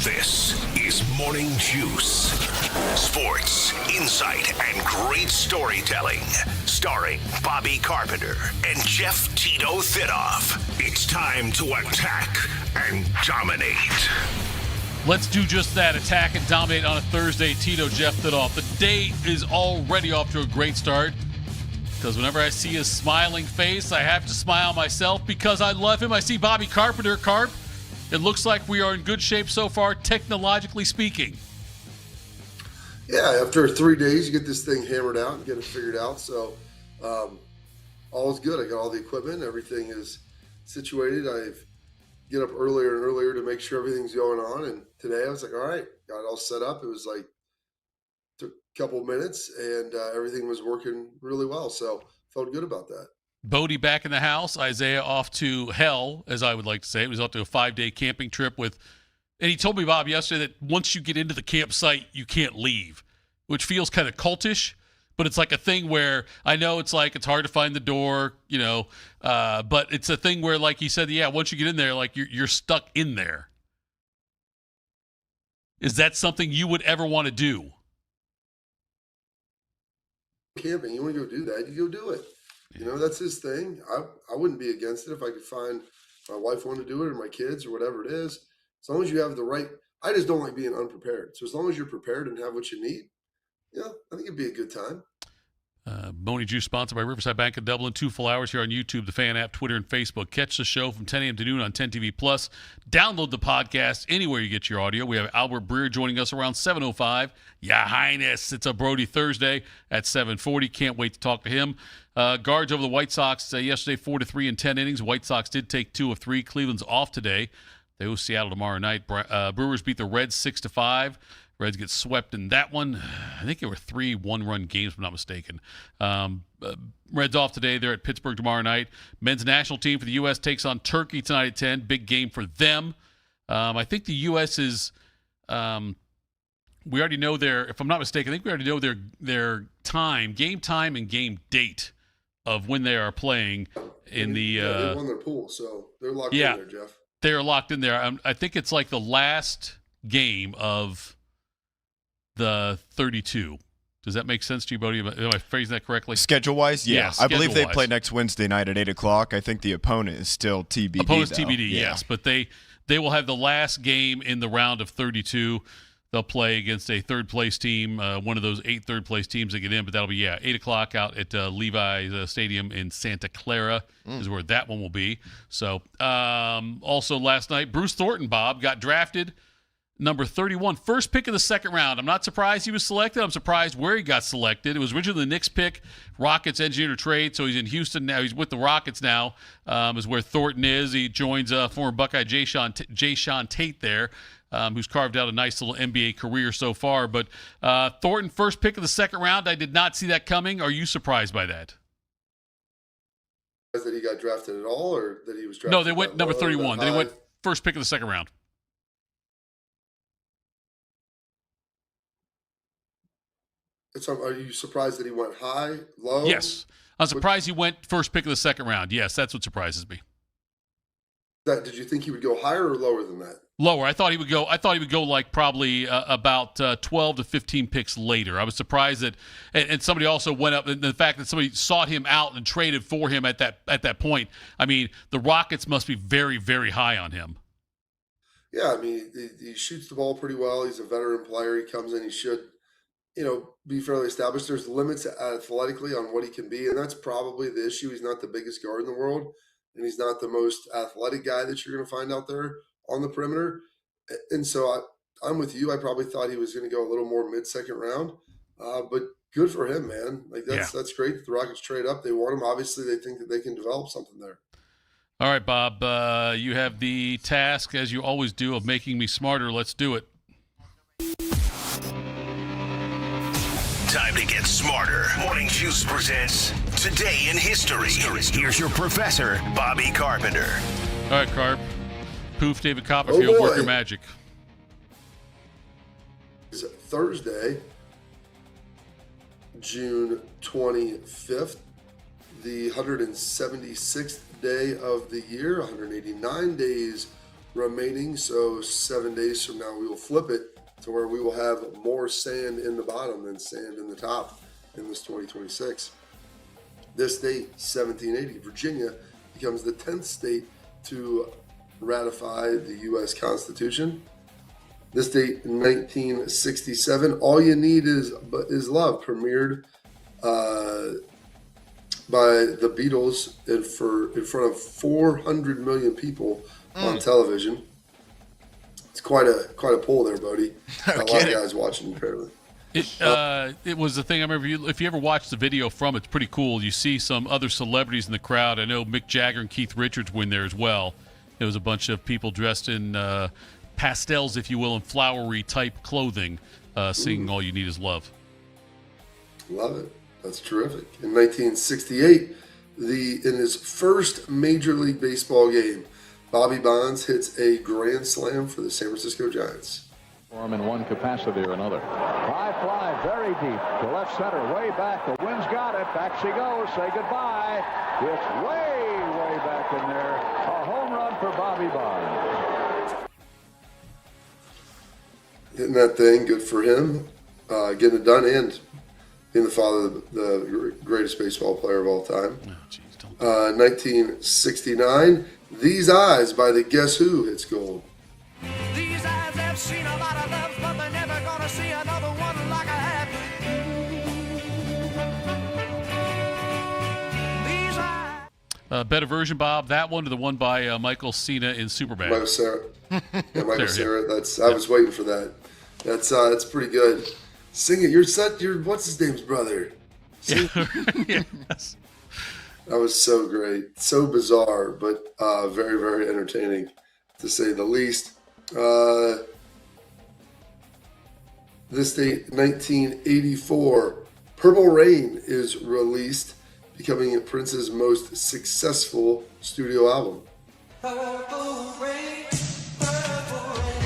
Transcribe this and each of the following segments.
This is Morning Juice. Sports, insight, and great storytelling. Starring Bobby Carpenter and Jeff Tito Thitoff. It's time to attack and dominate. Let's do just that. Attack and dominate on a Thursday. Tito, Jeff Thitoff. The day is already off to a great start. Because whenever I see his smiling face, I have to smile myself because I love him. I see Bobby Carpenter. Carp, it looks like we are in good shape so far, technologically speaking. Yeah, after 3 days, you get this thing hammered out and get it figured out. So all is good. I got all the equipment. Everything is situated. I get up earlier and earlier to make sure everything's going on. And today I was like, all right, got it all set up. It was like, took a couple of minutes and everything was working really well. So felt good about that. Bodie back in the house. Isaiah off to hell, as I would like to say. It was off to a 5-day camping trip with, and he told me, Bob, yesterday that once you get into the campsite, you can't leave, which feels kind of cultish, but it's like a thing where I know it's like it's hard to find the door, but it's a thing where, like he said, yeah, once you get in there, like you're stuck in there. Is that something you would ever want to do? Camping, you want to go do that, you go do it. That's his thing. I wouldn't be against it if I could find my wife wanted to do it or my kids or whatever it is. As long as you have the right, I just don't like being unprepared. So as long as you're prepared and have what you need, I think it'd be a good time. Morning Juice sponsored by Riverside Bank of Dublin. 2 full hours here on YouTube, the Fan app, Twitter, and Facebook. Catch the show from 10 a.m. to noon on 10 TV Plus. Download the podcast anywhere you get your audio. We have Albert Breer joining us around 7:05. Ya Highness. It's a Brody Thursday at 7:40. Can't wait to talk to him. Guards over the White Sox yesterday, 4-3 in 10 innings. White Sox did take 2 of 3. Cleveland's off today. They host Seattle tomorrow night. Brewers beat the Reds 6-5. Reds get swept in that one. I think there were 3 one-run games, if I'm not mistaken. Reds off today. They're at Pittsburgh tomorrow night. Men's national team for the U.S. takes on Turkey tonight at 10. Big game for them. I think the U.S. is we already know if I'm not mistaken, I think we already know their game time, and game date of when they are playing in the they won their pool, so they're locked in there, Jeff. They're locked in there. I think it's like the last game of the 32. Does that make sense to you, Bodie? Am I phrasing that correctly? Schedule-wise, yeah. I believe they play next Wednesday night at 8 o'clock. I think the opponent is still TBD. Opponent's TBD, yes. But they will have the last game in the round of 32. They'll play against a third-place team, one of those 8 third-place teams that get in. But that'll be, 8 o'clock out at Levi's Stadium in Santa Clara is where that one will be. So also last night, Bruce Thornton, Bob, got drafted number 31, first pick of the second round. I'm not surprised he was selected. I'm surprised where he got selected. It was originally the Knicks pick. Rockets engineered a trade, so he's in Houston now. He's with the Rockets now, is where Thornton is. He joins former Buckeye Jay Sean Tate there, who's carved out a nice little NBA career so far. But Thornton, first pick of the second round. I did not see that coming. Are you surprised by that? That he got drafted at all, or that he was drafted? No, they went number 31. They went first pick of the second round. Are you surprised that he went high, low? Yes. I'm surprised he went first pick of the second round. Yes, that's what surprises me. Did you think he would go higher or lower than that? Lower. I thought he would go like probably about 12 to 15 picks later. I was surprised that, and somebody also went up, and the fact that somebody sought him out and traded for him at that point. I mean, the Rockets must be very, very high on him. Yeah, I mean, he shoots the ball pretty well. He's a veteran player. He comes in, he should, be fairly established. There's limits athletically on what he can be, and that's probably the issue. He's not the biggest guard in the world, and he's not the most athletic guy that you're going to find out there on the perimeter. And so I'm with you. I probably thought he was going to go a little more mid-second round, but good for him, man. Like that's great. The Rockets trade up. They want him. Obviously, they think that they can develop something there. All right, Bob, you have the task, as you always do, of making me smarter. Let's do it. Time to get smarter. Morning Juice presents Today in History. Here's your professor, Bobby Carpenter. All right, Carp. Poof, David Copperfield, work your magic. It's Thursday, June 25th, the 176th day of the year, 189 days remaining. So 7 days from now, we will flip it to where we will have more sand in the bottom than sand in the top in this 2026. This date, 1780, Virginia becomes the 10th state to ratify the U.S. Constitution. This date, 1967, All You Need Is Love, premiered by the Beatles in front of 400 million people on television. It's quite a pull there, Bodie. A lot of guys watching, apparently. It was the thing. I remember if you ever watched the video from it, it's pretty cool. You see some other celebrities in the crowd. I know Mick Jagger and Keith Richards were in there as well. There was a bunch of people dressed in pastels, if you will, and flowery type clothing, singing "All You Need Is Love." Love it. That's terrific. In 1968, in his first Major League Baseball game, Bobby Bonds hits a grand slam for the San Francisco Giants. Form in one capacity or another. High fly, very deep to left center, way back. The wind's got it. Back she goes. Say goodbye. It's way back in there. A home run for Bobby Bonds. Hitting that thing, good for him. Getting it done and being the father of the greatest baseball player of all time. Oh, geez, 1969, These Eyes by the Guess Who hits gold. These eyes have seen a lot of love, but they're never gonna see another one like I have. These eyes. Better version, Bob. That one or the one by Michael Cena in Superbad? Michael Cera. Yeah, Michael Cera. I was waiting for that. That's pretty good. Sing it. You're what's his name's brother? Yes. That was so great. So bizarre, but very, very entertaining, to say the least. This date, 1984, Purple Rain is released, becoming Prince's most successful studio album. Purple rain, purple rain.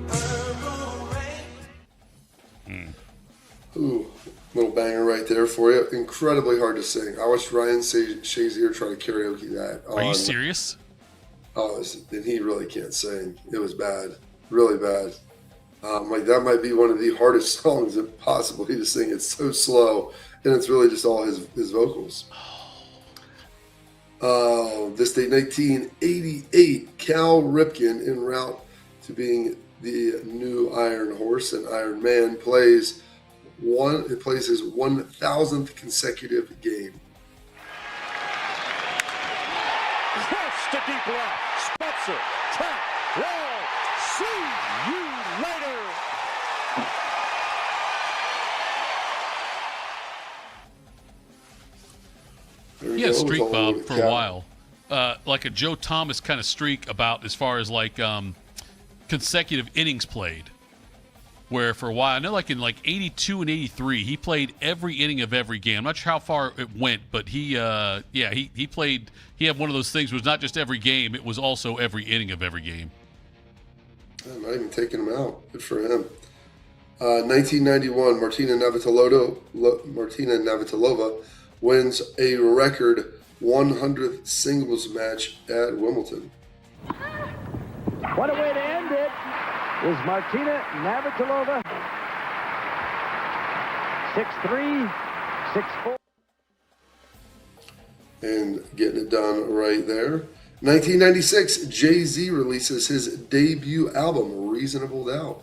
Purple rain. Ooh, little banger right there for you. Incredibly hard to sing. I watched Ryan Shazier try to karaoke that. Are you serious? Oh, and he really can't sing. It was bad, really bad. That might be one of the hardest songs possibly to sing. It's so slow, and it's really just all his vocals. This date, 1988, Cal Ripken, en route to being the new Iron Horse and Iron Man, plays his 1,000th consecutive game. Just a deep left. Spencer, tap, roll. See you later. There He had a goes, streak, all Bob, over for Cal. a while. Like a Joe Thomas kind of streak about as far as like consecutive innings played. Where for a while, I know like in 82 and 83, he played every inning of every game. I'm not sure how far it went, but he played. He had one of those things where it was not just every game, it was also every inning of every game. I'm not even taking him out. Good for him. 1991, Martina Navratilova wins a record 100th singles match at Wimbledon. What a way to end it. Is Martina Navratilova 6'3", 6'4". And getting it done right there. 1996, Jay-Z releases his debut album, Reasonable Doubt.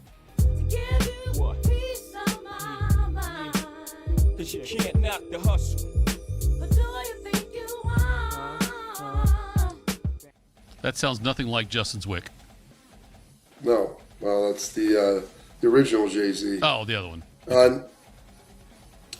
What? Peace of my mind. Cause you can't knock the hustle. But do you think you are? That sounds nothing like Justin Zwick. No. Well, that's the original Jay-Z. Oh, the other one. And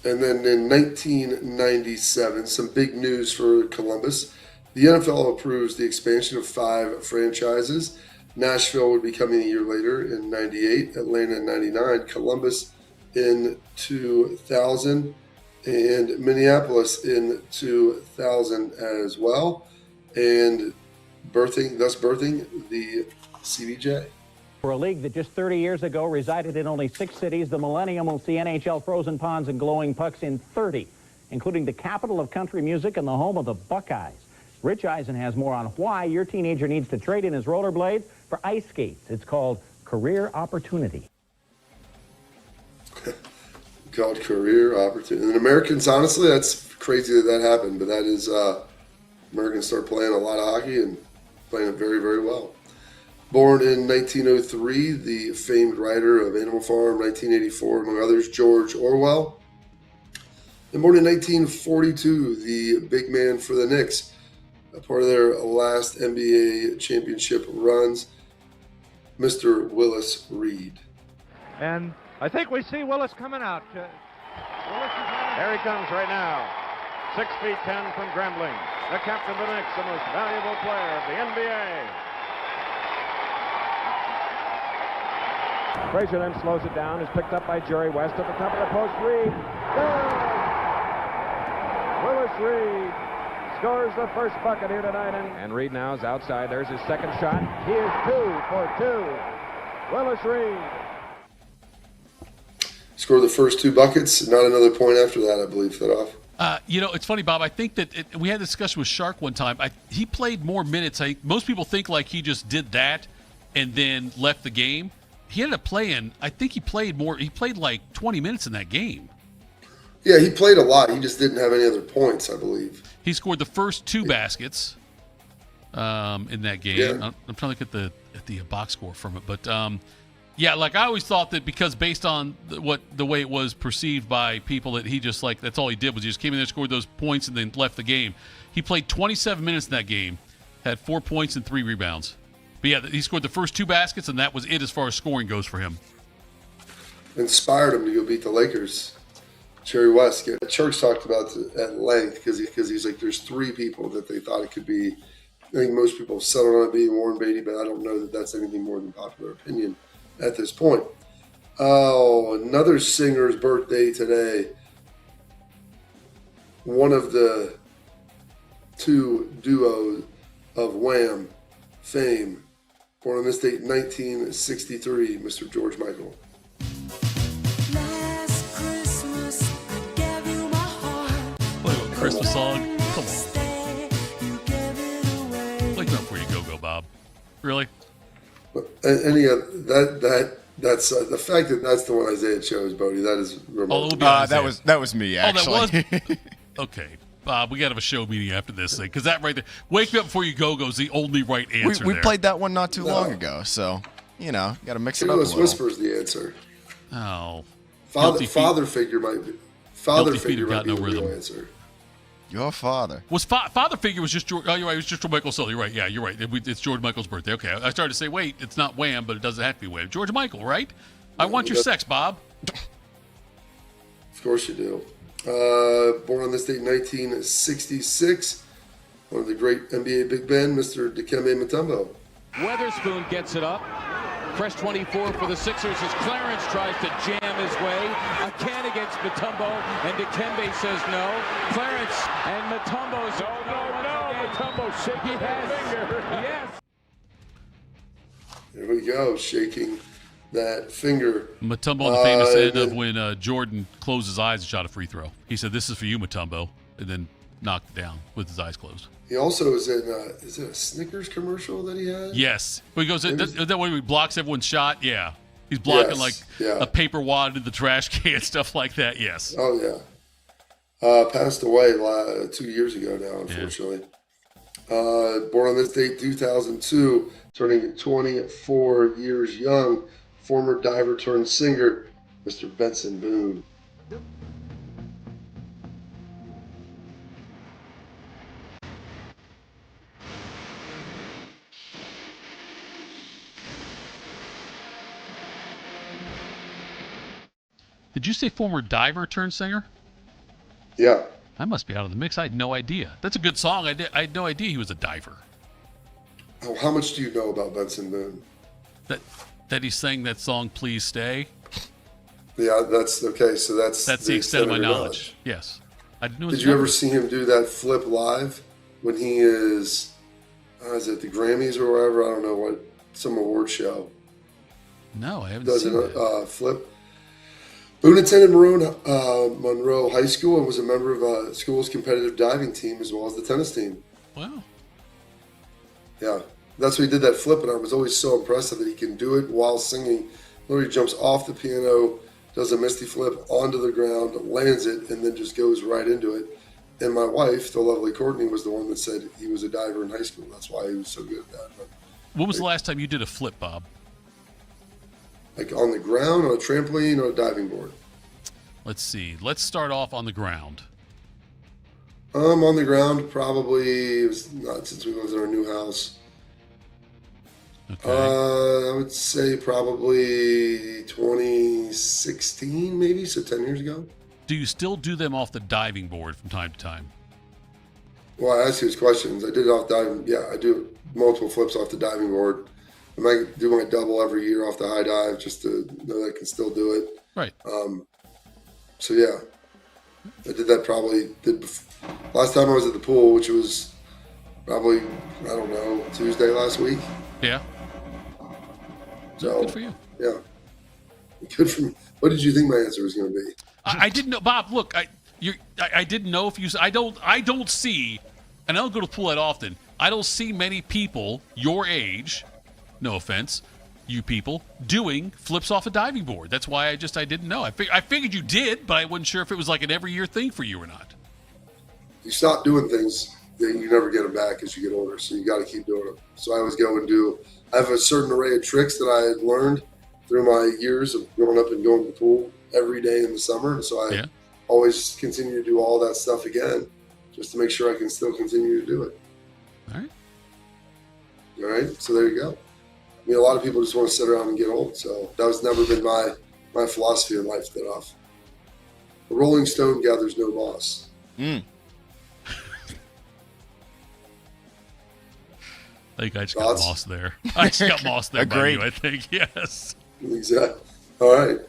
then in 1997, some big news for Columbus. The NFL approves the expansion of 5 franchises. Nashville would be coming a year later in 98, Atlanta in 99, Columbus in 2000, and Minneapolis in 2000 as well. And birthing the CBJ. For a league that just 30 years ago resided in only 6 cities, the millennium will see NHL frozen ponds and glowing pucks in 30 including the capital of country music and the home of the Buckeyes. Rich Eisen has more on why your teenager needs to trade in his rollerblades for ice skates. It's called Career Opportunity. Called Career Opportunity. And Americans, honestly, that's crazy that happened, but that is Americans start playing a lot of hockey and playing it very, very well. Born in 1903, the famed writer of Animal Farm, 1984, among others, George Orwell. And born in 1942, the big man for the Knicks, a part of their last NBA championship runs, Mr. Willis Reed. And I think we see Willis coming out. There he comes right now. 6'10" from Grambling. The captain of the Knicks, the most valuable player of the NBA. Frazier then slows it down, is picked up by Jerry West at the top of the post. Reed. Willis Reed scores the first bucket here tonight. And Reed now is outside. There's his second shot. He is 2 for 2. Willis Reed. Scored the first 2 buckets, not another point after that, I believe, Thitoff. It's funny, Bob. I think that we had a discussion with Shark one time. He played more minutes. Most people think like he just did that and then left the game. He ended up playing. I think he played more. He played like 20 minutes in that game. Yeah, he played a lot. He just didn't have any other points, I believe. He scored the first 2 baskets in that game. Yeah. I'm trying to look at the box score from it, but yeah, like I always thought that because based on the way it was perceived by people that he just like that's all he did was he just came in there, scored those points, and then left the game. He played 27 minutes in that game, had 4 points and 3 rebounds. But yeah, he scored the first 2 baskets, and that was it as far as scoring goes for him. Inspired him to go beat the Lakers. Jerry West. Church talked about it at length because he's like, there's 3 people that they thought it could be. I think most people have settled on it being Warren Beatty, but I don't know that that's anything more than popular opinion at this point. Oh, another singer's birthday today. One of the 2 duos of Wham fame. Born on this date, 1963, Mr. George Michael. Last Christmas, I gave you my heart. Play a Christmas song. Come on. You gave it away. Play that before you go, Bob. Really? That's the fact that that's the one Isaiah chose, Bodie. That is remarkable. That was me, actually. Oh, that was? Okay. Bob, we got to have a show meeting after this thing because that right there, "Wake Me Up Before You Go" is the only right answer. We played that one not too long ago, so got to mix it up a little. Whisper's the answer. Oh, father figure might be the real answer. Your father was father figure was just George. Oh, you're right. It was just George Michael. So you're right. Yeah, you're right. It's George Michael's birthday. Okay, I started to say, wait, it's not Wham, but it doesn't have to be Wham. George Michael, right? I want your sex, Bob. Of course you do. Born on this date, 1966. One of the great NBA big men, Mr. Dikembe Mutombo. Weatherspoon gets it up. Fresh 24 for the Sixers as Clarence tries to jam his way. A can against Mutombo, and Dikembe says no. Clarence and Mutombo says no. Mutombo shaking his finger. Yes. There we go, shaking that finger. Mutombo on the famous end of when Jordan closed his eyes and shot a free throw. He said, "This is for you, Mutombo," and then knocked it down with his eyes closed. He also is in, is it a Snickers commercial that he has? Yes. He goes, that way he blocks everyone's shot? Yeah. He's blocking a paper wad in the trash can, stuff like that, yes. Oh, yeah. Passed away 2 years ago now, unfortunately. Yeah. Born on this date, 2002, turning 24 years young, former diver turned singer, Mr. Benson Boone. Did you say former diver turned singer? Yeah. I must be out of the mix. I had no idea. That's a good song. I had no idea he was a diver. Oh, how much do you know about Benson Boone? That he sang that song, "Please Stay"? Yeah, that's okay. So that's the extent of my knowledge. Yes. Did you ever see him do that flip live when he is it the Grammys or wherever? I don't know what, some award show. No, I haven't seen that. Flip. Boone attended Monroe High School and was a member of the school's competitive diving team as well as the tennis team. Wow. Yeah, that's why he did that flip, and I was always so impressed that he can do it while singing. Literally jumps off the piano, does a misty flip onto the ground, lands it, and then just goes right into it. And my wife, the lovely Courtney, was the one that said he was a diver in high school. That's why he was so good at that. But, when was the last time you did a flip, Bob? Like on the ground, on a trampoline, or a diving board? Let's see. Let's start off on the ground. On the ground, probably, it was not since we lived in our new house. Okay. I would say probably 2016, maybe, so 10 years ago. Do you still do them off the diving board from time to time? Well, I asked you these questions. I did it off diving. Yeah, I do multiple flips off the diving board. I might do my double every year off the high dive just to know that I can still do it. Right. So, yeah, I did that last time I was at the pool, which was probably, I don't know, Tuesday last week. Yeah. So, good for you. Yeah. Good for me. What did you think my answer was going to be? I didn't know, Bob. Look, I didn't know if you. I don't see, and I don't go to the pool that often. I don't see many people your age. No offense, you people doing flips off a diving board. That's why I didn't know. I figured you did, but I wasn't sure if it was like an every year thing for you or not. You stop doing things that you never get them back as you get older, so you got to keep doing them. So I always go and I have a certain array of tricks that I had learned through my years of growing up and going to the pool every day in the summer. And so I always continue to do all that stuff again just to make sure I can still continue to do it. All right. So there you go. I mean, a lot of people just want to sit around and get old. So that has never been my philosophy in life, Thitoff. A rolling stone gathers no moss. I think I just got moss there. I just got moss there by you, I think. Yes. Exactly. All right.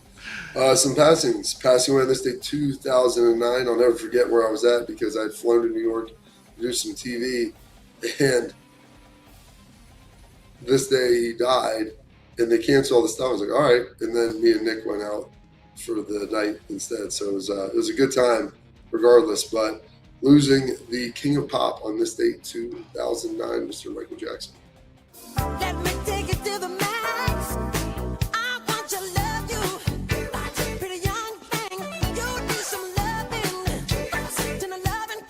Some passings. Passing away on this day, 2009. I'll never forget where I was at because I'd flown to New York to do some TV. And this day he died, and they canceled all the stuff. I was like, all right. And then me and Nick went out for the night instead. So it was a good time regardless. But losing the king of pop on this date, 2009, Mr. Michael Jackson. Let me take it to the max. I want to love you. Pretty young thing. You need some loving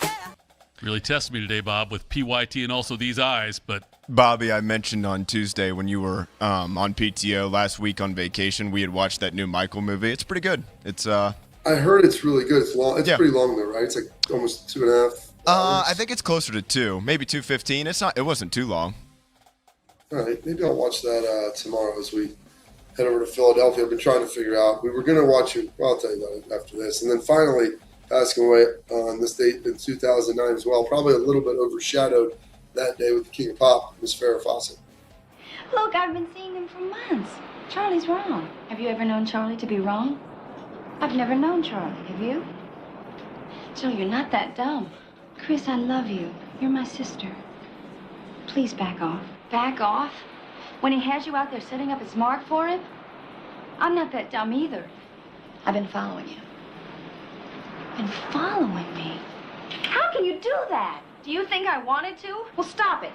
care. Really tested me today, Bob, with PYT and also these eyes. But Bobby, I mentioned on Tuesday when you were on PTO last week on vacation, we had watched that new Michael movie. It's pretty good. It's I heard it's really good. It's long. It's pretty long though, right? It's like almost 2.5 hours. I think it's closer to 2, maybe 2:15. It's not. It wasn't too long. All right, maybe I'll watch that tomorrow as we head over to Philadelphia. I've been trying to figure out. We were going to watch it. Well, I'll tell you about it after this. And then finally, passing away on this date in 2009 as well. Probably a little bit overshadowed that day with the King of Pop, Miss Farrah Fawcett. Look, I've been seeing him for months. Charlie's wrong. Have you ever known Charlie to be wrong? I've never known Charlie. Have you? Joe, you're not that dumb. Chris, I love you. You're my sister. Please back off. Back off? When he has you out there setting up his mark for him? I'm not that dumb either. I've been following you. Been following me? How can you do that? Do you think I wanted to? Well, stop it.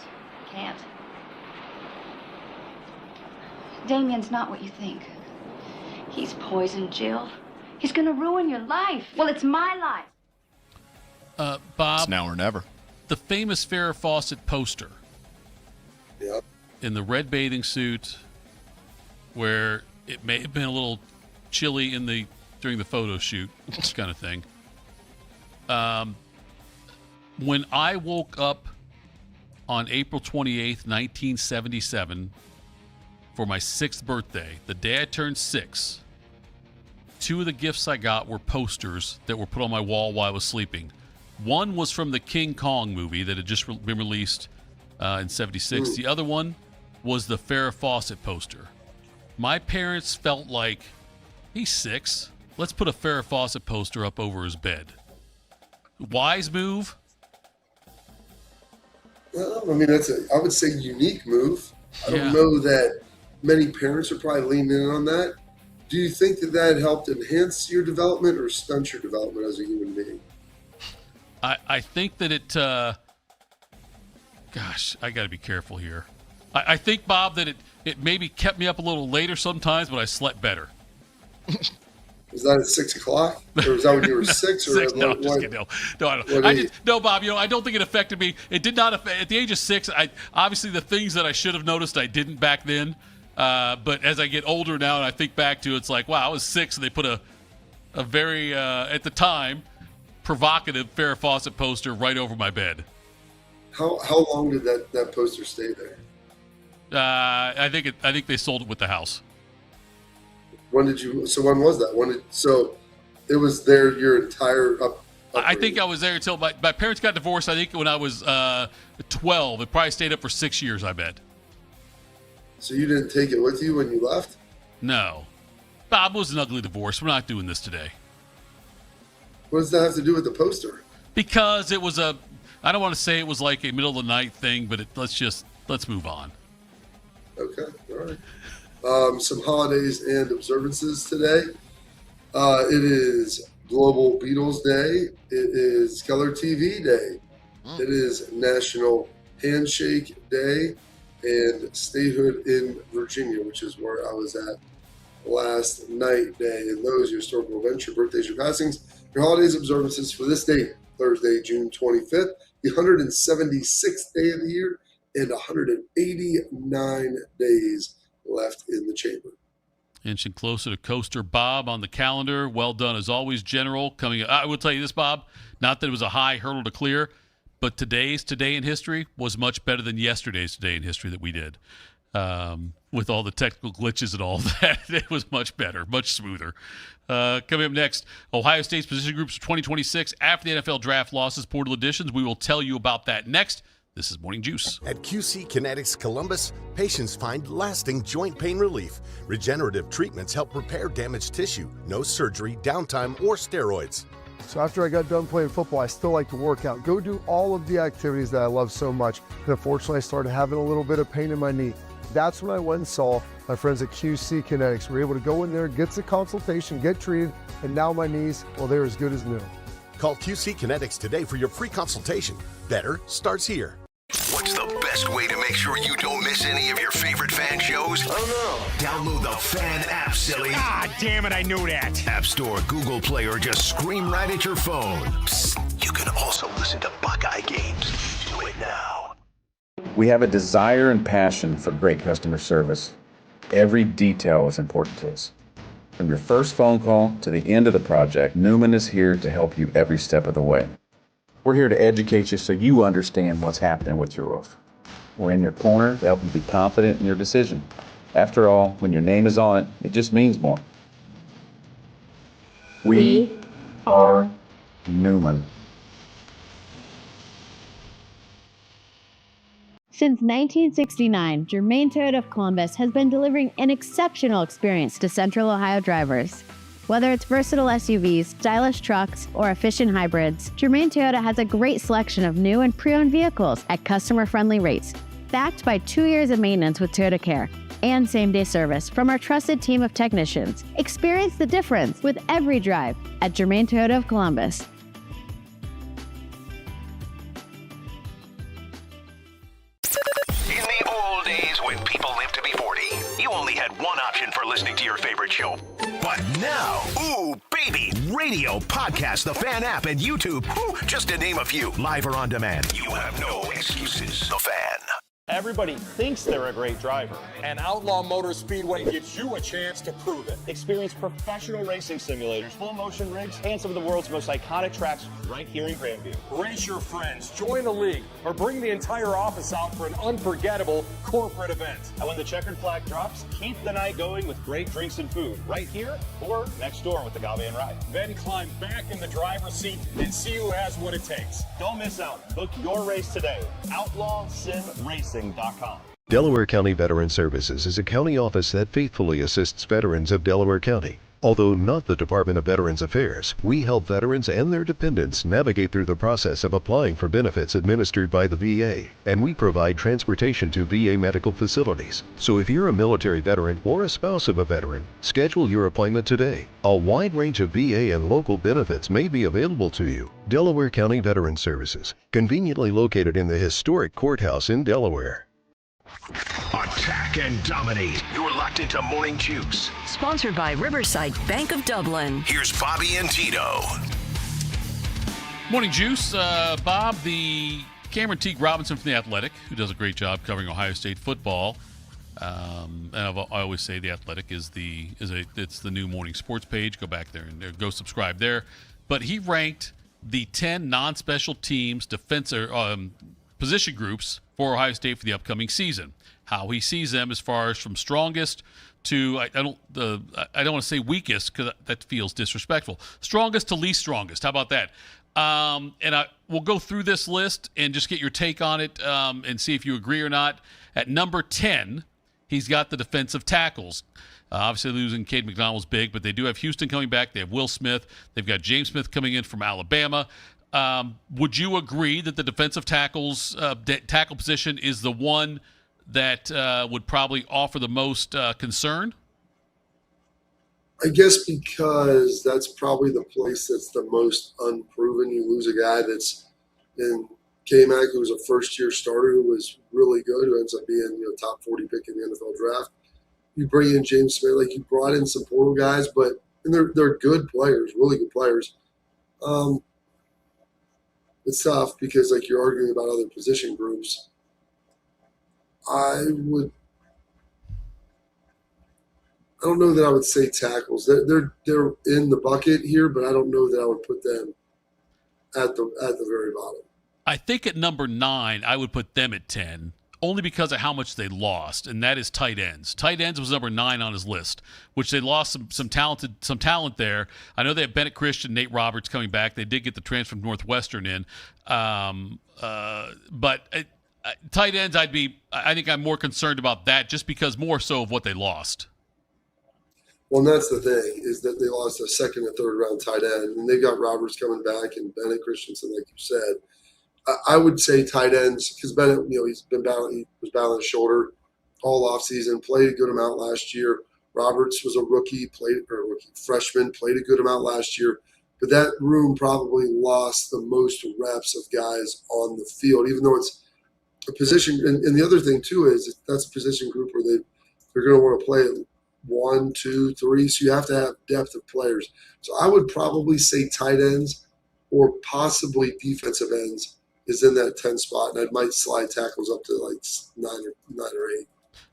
Can't. Damien's not what you think. He's poisoned, Jill. He's gonna ruin your life. Well, it's my life. Bob. It's now or never. The famous Farrah Fawcett poster. Yep. In the red bathing suit, where it may have been a little chilly during the photo shoot, kind of thing. When I woke up on April 28th, 1977, for my 6th birthday, the day I turned 6, 2 of the gifts I got were posters that were put on my wall while I was sleeping. One was from the King Kong movie that had just been released in 76. The other one was the Farrah Fawcett poster. My parents felt like, he's 6. Let's put a Farrah Fawcett poster up over his bed. Wise move? Well, I mean, I would say, unique move. I don't know that many parents are probably leaning in on that. Do you think that helped enhance your development or stunt your development as a human being? I think that it. Gosh, I got to be careful here. I think, Bob, that it maybe kept me up a little later sometimes, but I slept better. Was that at 6 o'clock, or was that when you were 6? Or 6? No, I'm just kidding. No, I don't. No, Bob. I don't think it affected me. It did not affect at the age of 6. Obviously the things that I should have noticed I didn't back then. But as I get older now and I think back to it, it's like, wow, I was 6 and they put a very at the time provocative Farrah Fawcett poster right over my bed. How long did that poster stay there? I think they sold it with the house. When was that? So it was there your entire I think I was there until my parents got divorced. I think when I was 12. It probably stayed up for 6 years, I bet. So you didn't take it with you when you left? No. Bob, was an ugly divorce. We're not doing this today. What does that have to do with the poster? Because it was I don't want to say it was like a middle of the night thing, but let's move on. Okay, all right. Some holidays and observances today. It is Global Beatles Day. It is Color TV Day. It is National Handshake Day and Statehood in Virginia, which is where I was at last night day. And those your historical events, your birthdays, your passings, your holidays, observances for this date, Thursday, June 25th, the 176th day of the year, and 189 days left in the chamber. Inching closer to Coaster Bob on the calendar. Well done as always, General. I will tell you this, Bob, not that it was a high hurdle to clear, but today's Today in History was much better than yesterday's Today in History that we did. With all the technical glitches and all that, it was much better, much smoother. Coming up next, Ohio State's position groups for 2026 after the NFL draft losses, portal additions. We will tell you about that next. This is Morning Juice. At QC Kinetics Columbus, patients find lasting joint pain relief. Regenerative treatments help repair damaged tissue. No surgery, downtime, or steroids. So after I got done playing football, I still like to work out, go do all of the activities that I love so much. And unfortunately, I started having a little bit of pain in my knee. That's when I went and saw my friends at QC Kinetics. We were able to go in there, get the consultation, get treated, and now my knees, well, they're as good as new. Call QC Kinetics today for your free consultation. Better starts here. What's the best way to make sure you don't miss any of your favorite fan shows? Oh no. Download the Fan app, silly. Ah, damn it, I knew that. App Store, Google Play, or just scream right at your phone. Psst, you can also listen to Buckeye games. Do it now. We have a desire and passion for great customer service. Every detail is important to us. From your first phone call to the end of the project, Newman is here to help you every step of the way. We're here to educate you so you understand what's happening with your roof. We're in your corner to help you be confident in your decision. After all, when your name is on it, it just means more. We are Newman. Since 1969, Germain Toyota of Columbus has been delivering an exceptional experience to Central Ohio drivers. Whether it's versatile SUVs, stylish trucks, or efficient hybrids, Germain Toyota has a great selection of new and pre-owned vehicles at customer-friendly rates, backed by 2 years of maintenance with Toyota Care and same-day service from our trusted team of technicians. Experience the difference with every drive at Germain Toyota of Columbus. In the old days when people lived to be 40, you only had one option for listening to your favorite show. But now, ooh, baby, radio, podcast, the Fan app, and YouTube, just to name a few, live or on demand. You have no excuses. The Fan. Everybody thinks they're a great driver, and Outlaw Motor Speedway gives you a chance to prove it. Experience professional racing simulators, full motion rigs, and some of the world's most iconic tracks right here in Grandview. Race your friends, join a league, or bring the entire office out for an unforgettable corporate event. And when the checkered flag drops, keep the night going with great drinks and food right here or next door with the Agave and Rye. Then climb back in the driver's seat and see who has what it takes. Don't miss out. Book your race today. OutlawSimRacing.com. Delaware County Veteran Services is a county office that faithfully assists veterans of Delaware County. Although not the Department of Veterans Affairs, we help veterans and their dependents navigate through the process of applying for benefits administered by the VA, and we provide transportation to VA medical facilities. So if you're a military veteran or a spouse of a veteran, schedule your appointment today. A wide range of VA and local benefits may be available to you. Delaware County Veterans Services, conveniently located in the historic courthouse in Delaware. Attack and dominate. You're locked into Morning Juice. Sponsored by Riverside Bank of Dublin. Here's Bobby and Tito. Morning Juice. Bob, the Cameron Teague Robinson from The Athletic, who does a great job covering Ohio State football. And I always say The Athletic it's the new morning sports page. Go back there and go subscribe there. But he ranked the 10 non-special teams position groups for Ohio State for the upcoming season. How he sees them as far as from strongest to I don't want to say weakest because that feels disrespectful. Strongest to least strongest. How about that? And we'll go through this list and just get your take on it and see if you agree or not. At number 10, he's got the defensive tackles. Obviously, losing Cade McDonald's big, but they do have Houston coming back. They have Will Smith. They've got James Smith coming in from Alabama. Would you agree that the defensive tackle position is the one that would probably offer the most concern? I guess because that's probably the place that's the most unproven. You lose a guy that's in K-Mac, who was a first-year starter who was really good, who ends up being top 40 pick in the NFL draft. You bring in James Smith, like you brought in some portal guys, and they're good players, really good players. It's tough because you're arguing about other position groups. I don't know that I would say tackles. They're in the bucket here, but I don't know that I would put them at the very bottom. I think at number 9, I would put them at 10, only because of how much they lost, and that is tight ends. Tight ends was number 9 on his list, which they lost some talent there. I know they have Bennett Christian, Nate Roberts coming back. They did get the transfer from Northwestern in, but tight ends, I think I'm more concerned about that just because more so of what they lost. Well, and that's the thing, is that they lost a second and third round tight end, and they got Roberts coming back and Bennett Christensen, like you said. I would say tight ends because Bennett, he was battling his shoulder all offseason, played a good amount last year. Roberts was a freshman, played a good amount last year. But that room probably lost the most reps of guys on the field, even though it's a position. And the other thing, too, is that's a position group where they're going to want to play at 1, 2, 3. So you have to have depth of players. So I would probably say tight ends or possibly defensive ends is in that 10 spot, and I might slide tackles up to 9 or 8.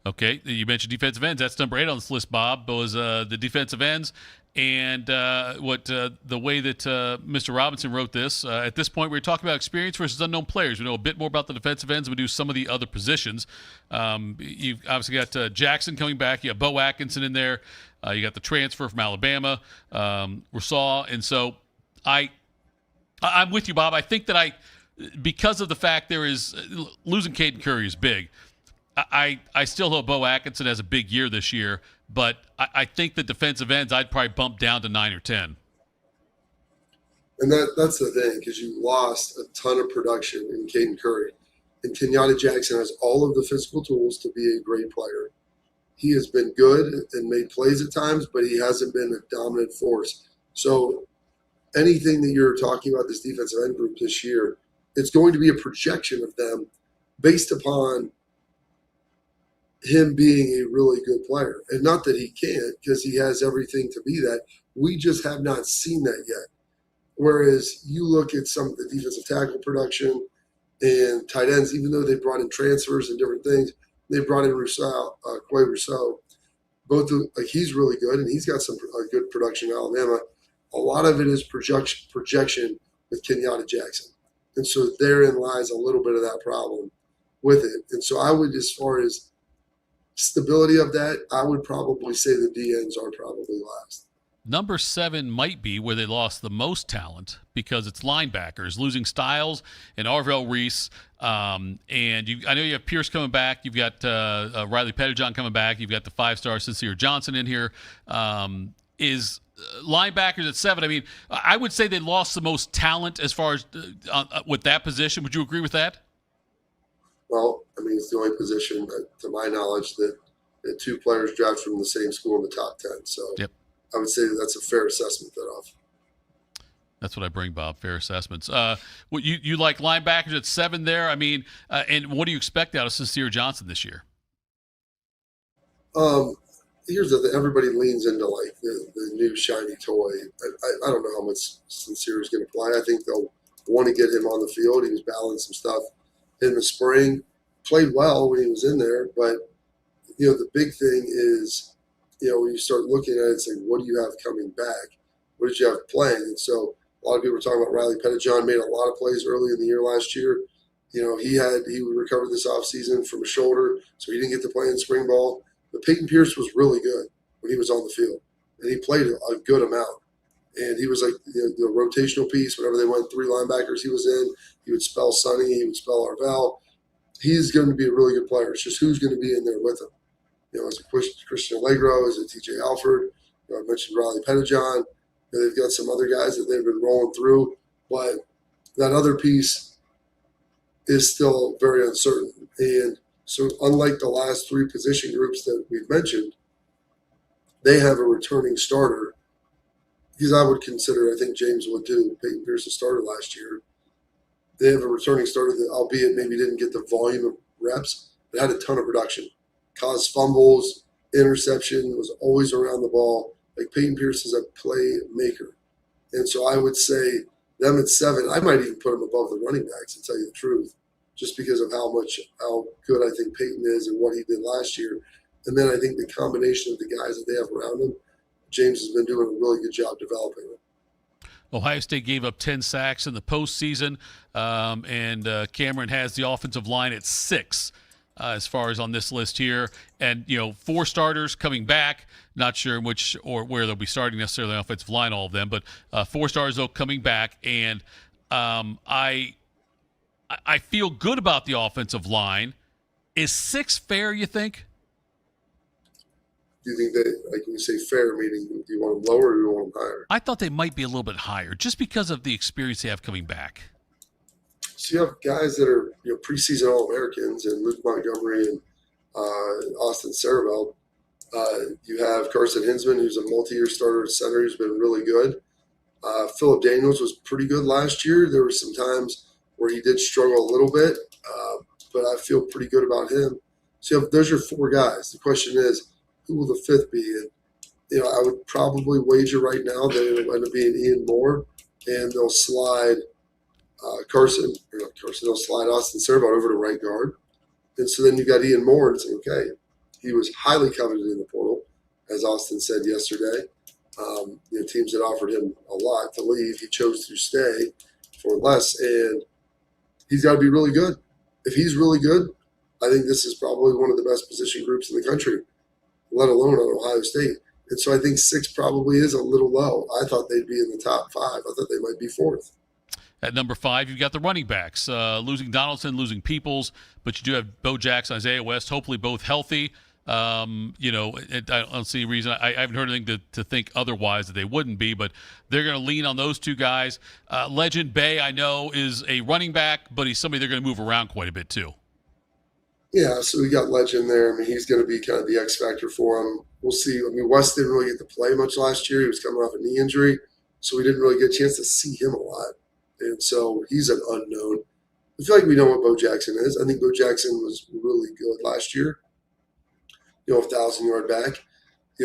Okay, you mentioned defensive ends. That's number 8 on this list, Bob, was the defensive ends. And the way that Mr. Robinson wrote this, at this point we're talking about experience versus unknown players. We know a bit more about the defensive ends than we do some of the other positions. You've obviously got Jackson coming back. You have Bo Atkinson in there. You got the transfer from Alabama, Rousseau. And so I'm with you, Bob. I think that because of the fact there is losing Caden Curry is big. I still hope Bo Atkinson has a big year this year, but I think the defensive ends I'd probably bump down to 9 or 10. And that's the thing, because you lost a ton of production in Caden Curry. And Kenyatta Jackson has all of the physical tools to be a great player. He has been good and made plays at times, but he hasn't been a dominant force. So anything that you're talking about this defensive end group this year, it's going to be a projection of them based upon him being a really good player. And not that he can't, because he has everything to be that. We just have not seen that yet. Whereas you look at some of the defensive tackle production and tight ends, even though they brought in transfers and different things, they brought in Quay Rousseau. He's really good, and he's got some good production in Alabama. A lot of it is projection with Kenyatta Jackson. And so therein lies a little bit of that problem with it. And so I would, as far as stability of that, I would probably say the DNs are probably last. Number 7 might be where they lost the most talent because it's linebackers, losing Styles and Arvell Reese. And I know you have Pierce coming back. You've got Riley Pettijohn coming back. You've got the 5-star Sincere Johnson in here. linebackers at 7. I mean, I would say they lost the most talent as far as with that position. Would you agree with that? Well, I mean, it's the only position, to my knowledge, that 2 players drafted from the same school in the top 10. So yep. I would say that's a fair assessment thereof. That's what I bring, Bob. Fair assessments. You like linebackers at 7 there? I mean, and what do you expect out of Sincere Johnson this year? Here's the thing. Everybody leans into like the new shiny toy. I don't know how much Sincere is going to play. I think they'll want to get him on the field. He was battling some stuff in the spring. Played well when he was in there, but the big thing is, when you start looking at it and saying, what do you have coming back? What did you have playing? And so a lot of people were talking about Riley Pettijohn made a lot of plays early in the year last year. He recovered this offseason from a shoulder, so he didn't get to play in spring ball. But Peyton Pierce was really good when he was on the field, and he played a good amount. And he was like the rotational piece. Whenever they went 3 linebackers, he was in. He would spell Sonny. He would spell Arvell. He's going to be a really good player. It's just who's going to be in there with him. Is it Christian Allegro? Is it TJ Alford? I mentioned Riley Pettijohn. They've got some other guys that they've been rolling through. But that other piece is still very uncertain. And so unlike the last 3 position groups that we've mentioned, they have a returning starter. Because I would consider, I think James would too, Peyton Pierce, a starter last year. They have a returning starter that, albeit maybe didn't get the volume of reps, but had a ton of production. Caused fumbles, interception, was always around the ball. Like Peyton Pierce is a playmaker. And so I would say them at 7, I might even put them above the running backs, to tell you the truth, just because of how good I think Peyton is and what he did last year. And then I think the combination of the guys that they have around him, James has been doing a really good job developing them. Ohio State gave up 10 sacks in the postseason, and Cameron has the offensive line at 6 as far as on this list here. And, 4 starters coming back. Not sure which or where they'll be starting necessarily on the offensive line, all of them, but 4 starters, though, coming back. And I feel good about the offensive line. Is 6 fair, you think? Do you think that, like when you say fair, meaning do you want them lower or do you want them higher? I thought they might be a little bit higher just because of the experience they have coming back. So you have guys that are preseason All-Americans and Luke Montgomery and Austin Sarabel. You have Carson Hinsman, who's a multi-year starter at center, who's been really good. Phillip Daniels was pretty good last year. There were some times where he did struggle a little bit, but I feel pretty good about him. So those are 4 guys. The question is, who will the 5th be? And, I would probably wager right now that it'll end up being Ian Moore, and they'll slide they'll slide Austin Sarabot over to right guard. And so then you got Ian Moore, and it's okay. He was highly coveted in the portal, as Austin said yesterday. Teams had offered him a lot to leave. He chose to stay for less, and he's got to be really good. If he's really good, I think this is probably one of the best position groups in the country, let alone at Ohio State. And so I think 6 probably is a little low. I thought they'd be in the top 5. I thought they might be 4th. At number 5, you've got the running backs. Losing Donaldson, losing Peoples, but you do have Bo Jackson, Isaiah West, hopefully both healthy. I don't see a reason. I haven't heard anything to think otherwise that they wouldn't be, but they're going to lean on those 2 guys. Legend Bay, I know, is a running back, but he's somebody they're going to move around quite a bit too. Yeah, so we got Legend there. I mean, he's going to be kind of the X factor for him. We'll see. I mean, West didn't really get to play much last year. He was coming off a knee injury, so we didn't really get a chance to see him a lot. And so he's an unknown. I feel like we know what Bo Jackson is. I think Bo Jackson was really good last year. 1,000-yard back.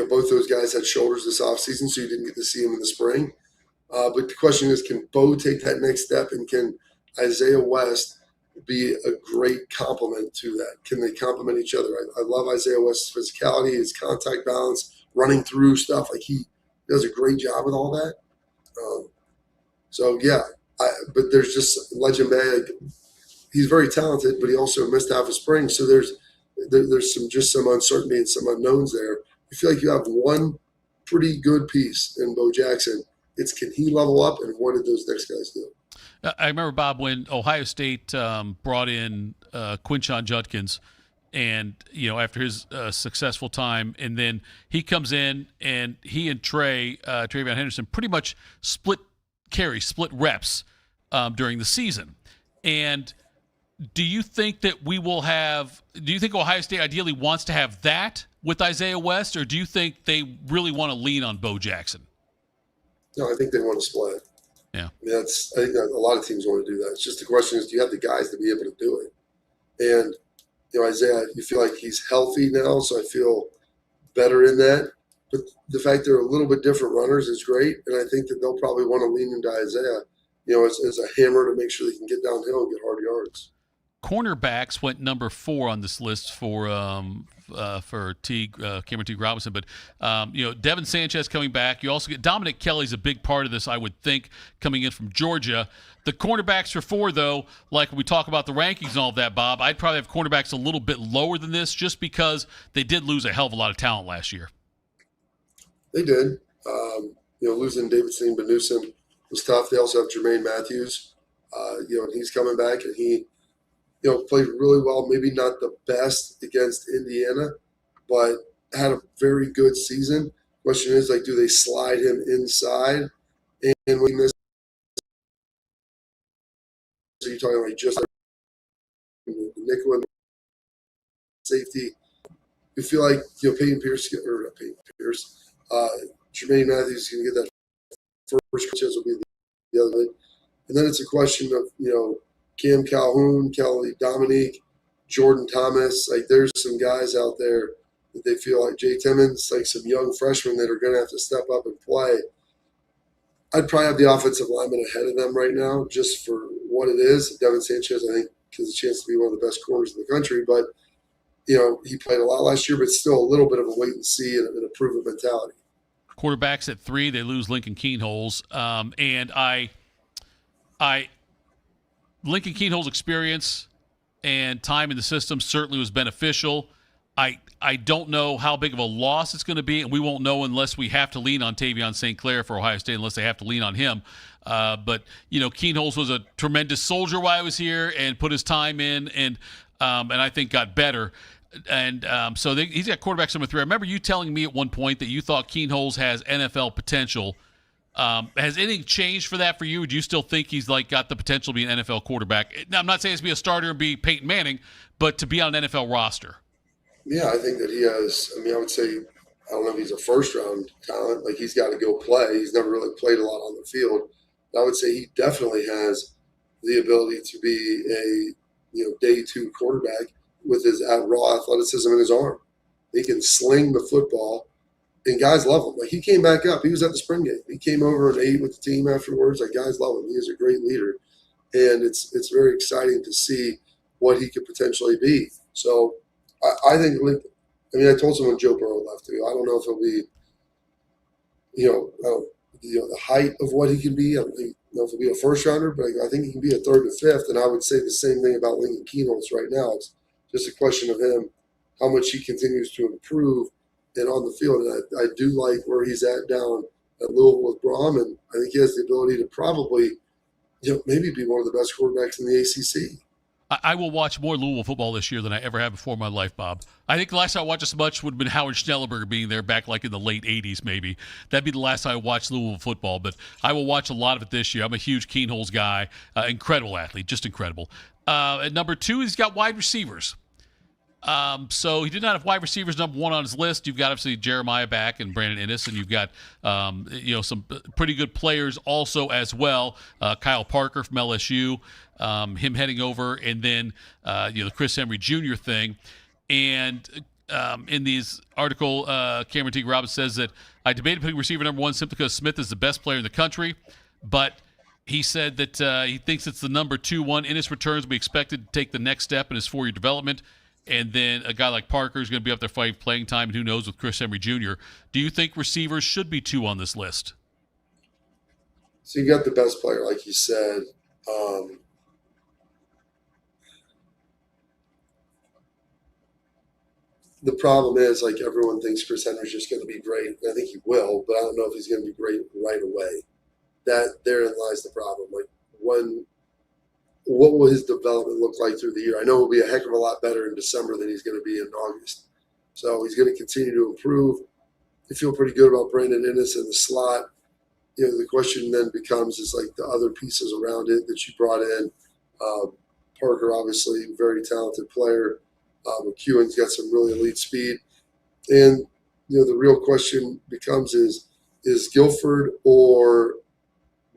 Both those guys had shoulders this offseason, so you didn't get to see him in the spring. But the question is, can Bo take that next step, and can Isaiah West be a great complement to that? Can they complement each other? I love Isaiah West's physicality, his contact balance, running through stuff. Like he does a great job with all that. But there's just Legend Bay. He's very talented, but he also missed half a spring. So there's some uncertainty and some unknowns there. I feel like you have one pretty good piece in Bo Jackson. It's can he level up, and what did those next guys do? I remember, Bob, when Ohio State brought in Quinshon Judkins and after his successful time, and then he comes in and he and Travion Henderson pretty much split reps during the season. And do you think that do you think Ohio State ideally wants to have that with Isaiah West, or do you think they really want to lean on Bo Jackson? No, I think they want to split. Yeah. I mean, I think that a lot of teams want to do that. It's just the question is, do you have the guys to be able to do it? And, Isaiah, you feel like he's healthy now, so I feel better in that. But the fact they're a little bit different runners is great, and I think that they'll probably want to lean into Isaiah, as a hammer to make sure they can get downhill and get hard yards. Cornerbacks went number 4 on this list for Cameron Teague Robinson, but Devin Sanchez coming back. You also get Dominic Kelly's a big part of this, I would think, coming in from Georgia. The cornerbacks for 4, though, like we talk about the rankings and all of that, Bob, I'd probably have cornerbacks a little bit lower than this, just because they did lose a hell of a lot of talent last year. They did. Losing Davidson Benusim was tough. They also have Jermaine Matthews. And he's coming back, and he played really well. Maybe not the best against Indiana, but had a very good season. Question is, do they slide him inside? And when this, so you're talking just nickel and safety. You feel like Jermaine Matthews is going to get that first chance. Will be the other way, and then it's a question of Cam Calhoun, Kelly Dominique, Jordan Thomas. There's some guys out there that they feel like Jay Timmons, some young freshmen that are going to have to step up and play. I'd probably have the offensive lineman ahead of them right now, just for what it is. Devin Sanchez, I think, has a chance to be one of the best corners in the country, but he played a lot last year, but still a little bit of a wait and see and a prove it mentality. Quarterbacks at 3, they lose Lincoln Keenholz, and Lincoln Keenholz's experience and time in the system certainly was beneficial. I don't know how big of a loss it's going to be, and we won't know unless we have to lean on Tavion St. Clair for Ohio State, unless they have to lean on him. But Keenholz was a tremendous soldier while I was here and put his time in, and I think got better. And so he's got quarterbacks number 3. I remember you telling me at one point that you thought Keenholz has NFL potential. Has anything changed for that for you? Or do you still think he's got the potential to be an NFL quarterback? Now, I'm not saying to be a starter and be Peyton Manning, but to be on an NFL roster. Yeah, I think that he has. I would say, I don't know if he's a first-round talent. He's got to go play. He's never really played a lot on the field. But I would say he definitely has the ability to be a day 2 quarterback with his raw athleticism in his arm. He can sling the football, and guys love him. He came back up. He was at the spring game. He came over and ate with the team afterwards. Guys love him. He is a great leader, and it's very exciting to see what he could potentially be. So I think, I told someone Joe Burrow left too. I don't know if he'll be, the height of what he can be. I don't know if he'll be a first rounder, but I think he can be a 3rd to 5th. And I would say the same thing about Lincoln Keenholz right now. It's just a question of him, how much he continues to improve and on the field. And I do like where he's at down at Louisville with Brom, and I think he has the ability to probably, maybe be one of the best quarterbacks in the ACC. I will watch more Louisville football this year than I ever have before in my life, Bob. I think the last time I watched as much would have been Howard Schnellenberger being there back in the late 80s maybe. That'd be the last time I watched Louisville football, but I will watch a lot of it this year. I'm a huge Keenholz guy. Incredible athlete, just incredible. At number 2, he's got wide receivers. So he did not have wide receivers number 1 on his list. You've got obviously Jeremiah back and Brandon Inniss, and you've got some pretty good players also as well. Kyle Parker from LSU, him heading over, and then the Chris Henry Jr. thing. And in this article, Cameron Teague Robinson says that I debated putting receiver number 1 simply because Smith is the best player in the country, but he said that he thinks it's the number 2 one. Inniss returns will be expected to take the next step in his 4-year development. And then a guy like Parker is going to be up there fighting playing time, and who knows with Chris Henry Jr. Do you think receivers should be 2 on this list? So you got the best player, like you said. The problem is, everyone thinks Chris Henry's just going to be great. I think he will, but I don't know if he's going to be great right away. Therein lies the problem. When what will his development look like through the year? I know he'll be a heck of a lot better in December than he's going to be in August. So he's going to continue to improve. I feel pretty good about Brandon Ennis in the slot. The question then becomes is like the other pieces around it that you brought in. Parker, obviously, very talented player. McEwen's got some really elite speed. And, the real question becomes is Guilford or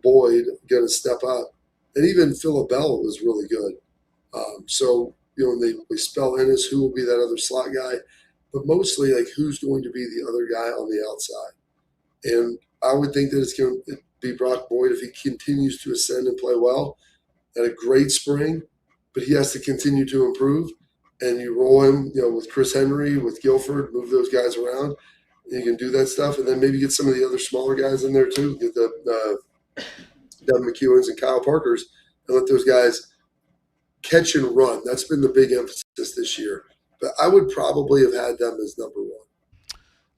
Boyd going to step up? And even Phillip Bell was really good. So, when they spell Ennis, who will be that other slot guy? But mostly, like, who's going to be the other guy on the outside? And I would think that it's going to be Brock Boyd if he continues to ascend and play well. Had a great spring, but he has to continue to improve. And you roll him, with Chris Henry, with Guilford, move those guys around. You can do that stuff, and then maybe get some of the other smaller guys in there too. Get the Devin McEwens and Kyle Parkers, and let those guys catch and run. That's been the big emphasis this year. But I would probably have had them as number one.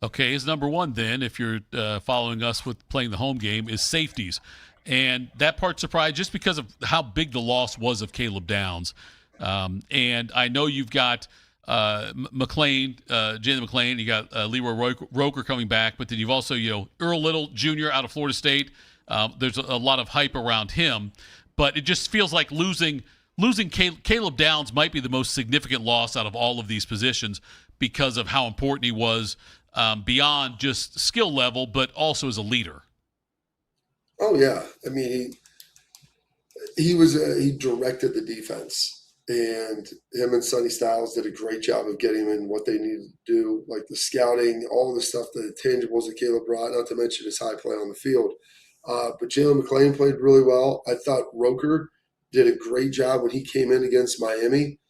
Okay, his number one then, if you're following us with playing the home game, is safeties. And that part surprised just because of how big the loss was of Caleb Downs. And I know you've got McLean, Jalen McLean, you got Leroy Roker coming back, but then you've also, Earl Little Jr. out of Florida State. There's a lot of hype around him, but it just feels like losing Caleb Downs might be the most significant loss out of all of these positions because of how important he was beyond just skill level, but also as a leader. Oh yeah, I mean he directed the defense. And him and Sonny Styles did a great job of getting him in what they needed to do, like the scouting, all the stuff, the tangibles that Caleb brought, not to mention his high play on the field. But Jalen McLean played really well. I thought Roker did a great job when he came in against Miami.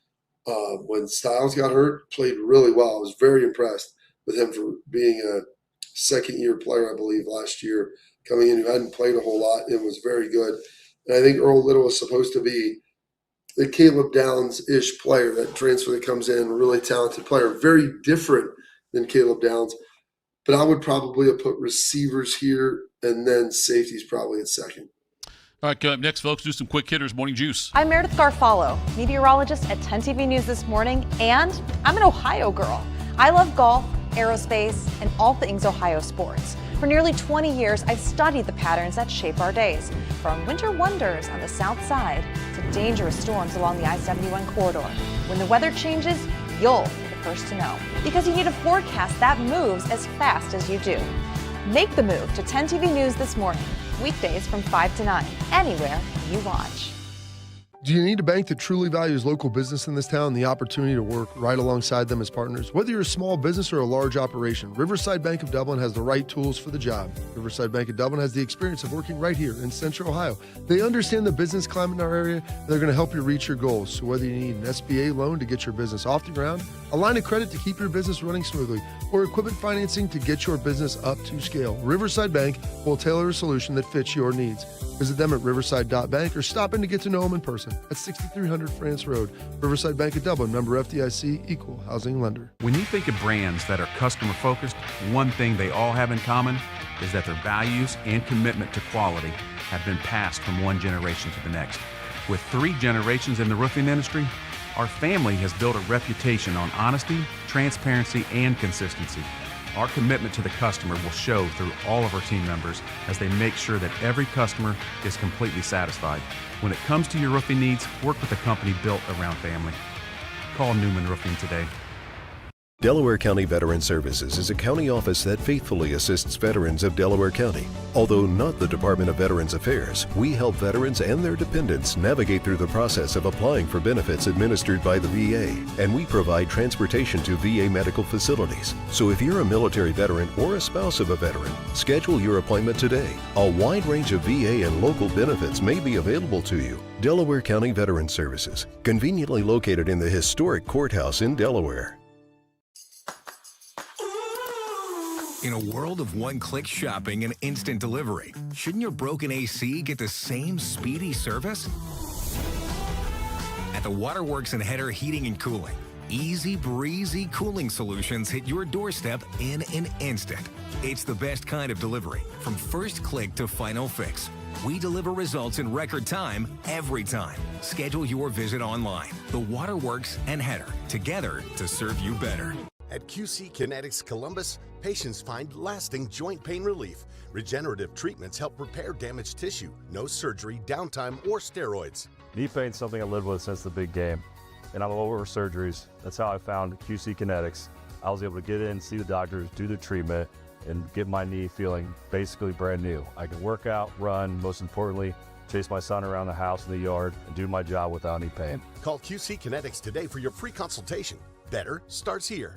When Styles got hurt, played really well. I was very impressed with him for being a second-year player, I believe, last year, coming in who hadn't played a whole lot and was very good. And I think Earl Little was supposed to be the Caleb Downs-ish player, that transfer that comes in, really talented player, very different than Caleb Downs. But I would probably have put receivers here and then safeties probably at second. All right, coming up next, folks, do some quick hitters, Morning Juice. I'm Meredith Garfalo, meteorologist at 10 TV News This Morning, and I'm an Ohio girl. I love golf, aerospace, and all things Ohio sports. For nearly 20 years, I've studied the patterns that shape our days, from winter wonders on the south side to dangerous storms along the I-71 corridor. When the weather changes, you'll be the first to know, because you need a forecast that moves as fast as you do. Make the move to 10 TV News This Morning, weekdays from 5 to 9, anywhere you watch. Do you need a bank that truly values local business in this town and the opportunity to work right alongside them as partners? Whether you're a small business or a large operation, Riverside Bank of Dublin has the right tools for the job. Riverside Bank of Dublin has the experience of working right here in Central Ohio. They understand the business climate in our area, and they're going to help you reach your goals. So whether you need an SBA loan to get your business off the ground, a line of credit to keep your business running smoothly, or equipment financing to get your business up to scale, Riverside Bank will tailor a solution that fits your needs. Visit them at riverside.bank or stop in to get to know them in person at 6300 France Road. Riverside Bank of Dublin, member FDIC, equal housing lender. When you think of brands that are customer focused, one thing they all have in common is that their values and commitment to quality have been passed from one generation to the next. With 3 generations in the roofing industry, our family has built a reputation on honesty, transparency, and consistency. Our commitment to the customer will show through all of our team members as they make sure that every customer is completely satisfied. When it comes to your roofing needs, work with a company built around family. Call Newman Roofing today. Delaware County Veteran Services is a county office that faithfully assists veterans of Delaware County. Although not the Department of Veterans Affairs, we help veterans and their dependents navigate through the process of applying for benefits administered by the VA, and we provide transportation to VA medical facilities. So if you're a military veteran or a spouse of a veteran, schedule your appointment today. A wide range of VA and local benefits may be available to you. Delaware County Veteran Services, conveniently located in the historic courthouse in Delaware. In a world of one-click shopping and instant delivery, shouldn't your broken AC get the same speedy service? At the Waterworks and Header Heating and Cooling, easy breezy cooling solutions hit your doorstep in an instant. It's the best kind of delivery, from first click to final fix. We deliver results in record time every time. Schedule your visit online. The Waterworks and Header, together to serve you better. At QC Kinetics Columbus, patients find lasting joint pain relief. Regenerative treatments help repair damaged tissue. No surgery, downtime, or steroids. Knee pain's something I lived with since the big game, and I'm all over surgeries. That's how I found QC Kinetics. I was able to get in, see the doctors, do the treatment, and get my knee feeling basically brand new. I can work out, run, most importantly, chase my son around the house and the yard, and do my job without any pain. Call QC Kinetics today for your free consultation. Better starts here.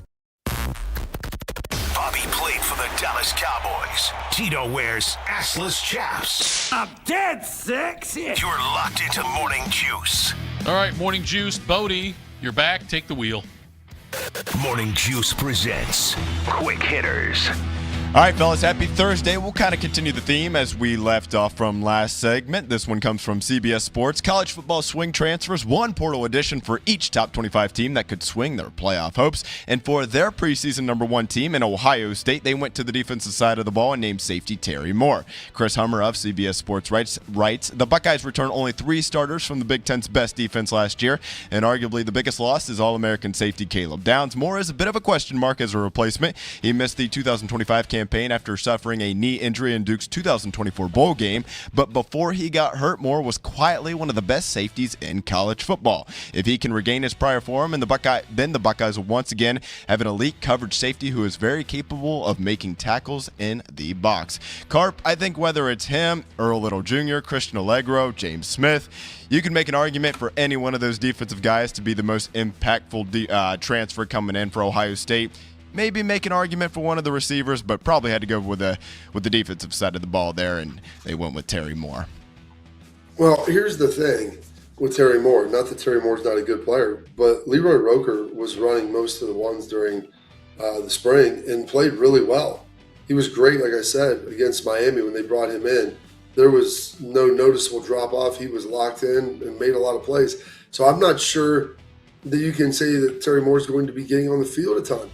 Bobby played for the Dallas Cowboys. Tito wears assless chaps. I'm dead sexy. You're locked into Morning Juice. All right, Morning Juice. Bodie, you're back. Take the wheel. Morning Juice presents Quick Hitters. All right, fellas, happy Thursday. We'll kind of continue the theme as we left off from last segment. This one comes from CBS Sports. College football swing transfers, one portal addition for each top 25 team that could swing their playoff hopes. And for their preseason #1 team in Ohio State, they went to the defensive side of the ball and named safety Terry Moore. Chris Hummer of CBS Sports writes, the Buckeyes return only 3 starters from the Big Ten's best defense last year, and arguably the biggest loss is All-American safety Caleb Downs. Moore is a bit of a question mark as a replacement. He missed the 2025 campaign after suffering a knee injury in Duke's 2024 bowl game, but before he got hurt, Moore was quietly one of the best safeties in college football. If he can regain his prior form, then the Buckeyes will once again have an elite coverage safety who is very capable of making tackles in the box. Carp, I think whether it's him, Earl Little Jr., Christian Allegro, James Smith, you can make an argument for any one of those defensive guys to be the most impactful transfer coming in for Ohio State. Maybe make an argument for one of the receivers, but probably had to go with the defensive side of the ball there, and they went with Terry Moore. Well, here's the thing with Terry Moore. Not that Terry Moore's not a good player, but Leroy Roker was running most of the ones during the spring and played really well. He was great, like I said, against Miami when they brought him in. There was no noticeable drop-off. He was locked in and made a lot of plays. So I'm not sure that you can say that Terry Moore's going to be getting on the field a ton.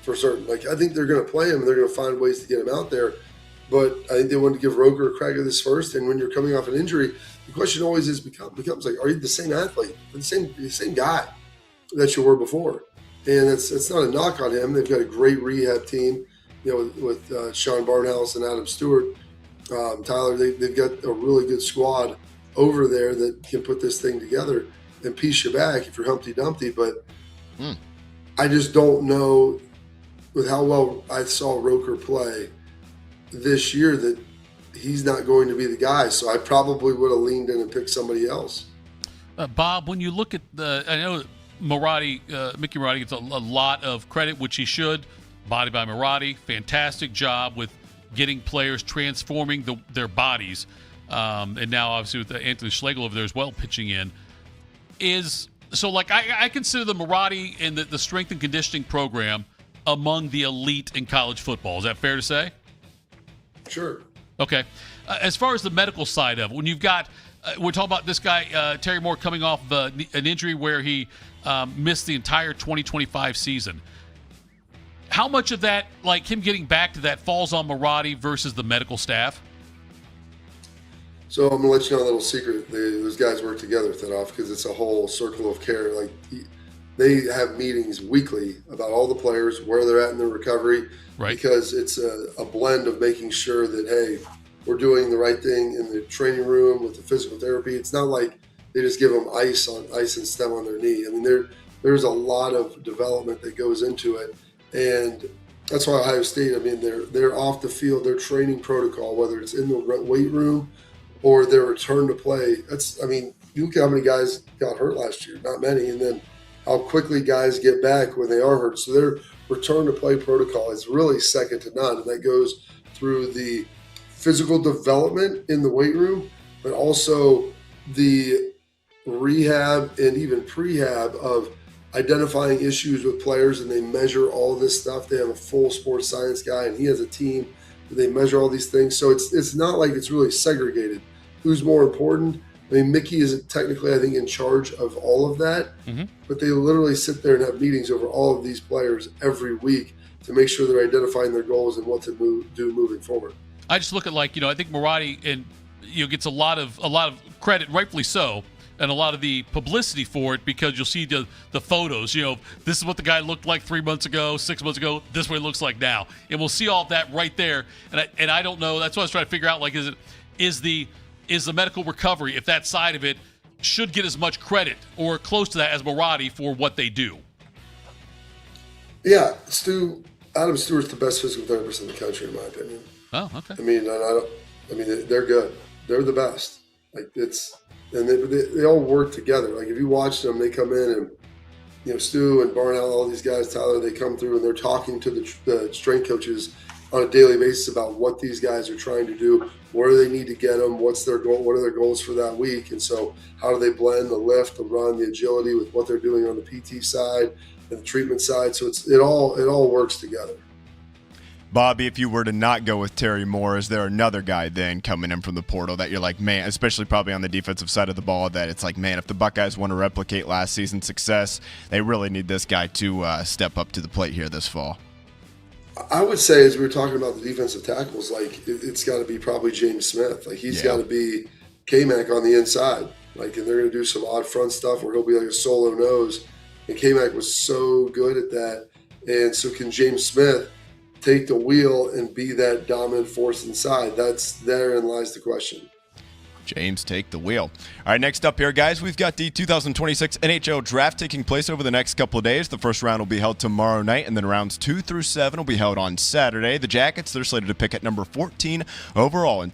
For certain. Like, I think they're going to play him and they're going to find ways to get him out there. But I think they want to give Roker a crack at this first. And when you're coming off an injury, the question always becomes like, are you the same athlete, the same guy that you were before? And it's not a knock on him. They've got a great rehab team, with Sean Barnhouse and Adam Stewart. Tyler, they've got a really good squad over there that can put this thing together and piece you back if you're Humpty Dumpty. But I just don't know, with how well I saw Roker play this year, that he's not going to be the guy. So I probably would have leaned in and picked somebody else. Bob, when you look at I know Mickey Marotti gets a lot of credit, which he should. Body by Marotti, fantastic job with getting players, transforming their bodies. And now obviously with Anthony Schlegel over there as well pitching in. I consider the Marotti and the strength and conditioning program among the elite in college football. Is that fair to say? Sure. Okay. As far as the medical side of it, when you've got, we're talking about this guy, Terry Moore, coming off an injury where he missed the entire 2025 season. How much of that, like him getting back to that, falls on Marotti versus the medical staff? So I'm going to let you know a little secret. Those guys work together, Thitoff, because it's a whole circle of care. Like, they have meetings weekly about all the players, where they're at in their recovery, right? Because it's a blend of making sure that, hey, we're doing the right thing in the training room with the physical therapy. It's not like they just give them ice and stem on their knee. I mean, there's a lot of development that goes into it, and that's why Ohio State, I mean, they're off the field, their training protocol, whether it's in the weight room or their return to play. You look at how many guys got hurt last year, not many, and then how quickly guys get back when they are hurt. So their return to play protocol is really second to none. And that goes through the physical development in the weight room, but also the rehab and even prehab of identifying issues with players. And they measure all this stuff. They have a full sports science guy, and he has a team. They measure all these things. So it's not like it's really segregated. Who's more important? I mean, Mickey is technically, I think, in charge of all of that, Mm-hmm. but they literally sit there and have meetings over all of these players every week to make sure they're identifying their goals and what to do moving forward. I just look at, like, I think Marotti and gets a lot of credit, rightfully so, and a lot of the publicity for it, because you'll see the photos. This is what the guy looked like 3 months ago, 6 months ago. This is what he looks like now, and we'll see all that right there. And I don't know. That's what I was trying to figure out. Like, is the medical recovery, if that side of it should get as much credit or close to that as Marotti for what they do? Yeah, Adam Stewart's the best physical therapist in the country, in my opinion. Oh, okay. I mean, they're good. They're the best. Like, and they all work together. Like, if you watch them, they come in and, Stu and Barnell, all these guys, Tyler, they come through and they're talking to the strength coaches on a daily basis about what these guys are trying to do, where they need to get them, what's their goal, what are their goals for that week, and so how do they blend the lift, the run, the agility with what they're doing on the PT side and the treatment side. So it all works together. Bobby, if you were to not go with Terry Moore, is there another guy then coming in from the portal that you're like, man, especially probably on the defensive side of the ball, that it's like, man, if the Buckeyes want to replicate last season's success, they really need this guy to step up to the plate here this fall? I would say, as we were talking about the defensive tackles, like, it's got to be probably James Smith. Like, he's got to be K-Mac on the inside. Like, and they're going to do some odd front stuff where he'll be like a solo nose. And K-Mac was so good at that. And so can James Smith take the wheel and be that dominant force inside? Therein lies the question. James, take the wheel. All right, next up here, guys, we've got the 2026 NHL Draft taking place over the next couple of days. The first round will be held tomorrow night, and then rounds 2 through 7 will be held on Saturday. The Jackets, they're slated to pick at number 14 overall in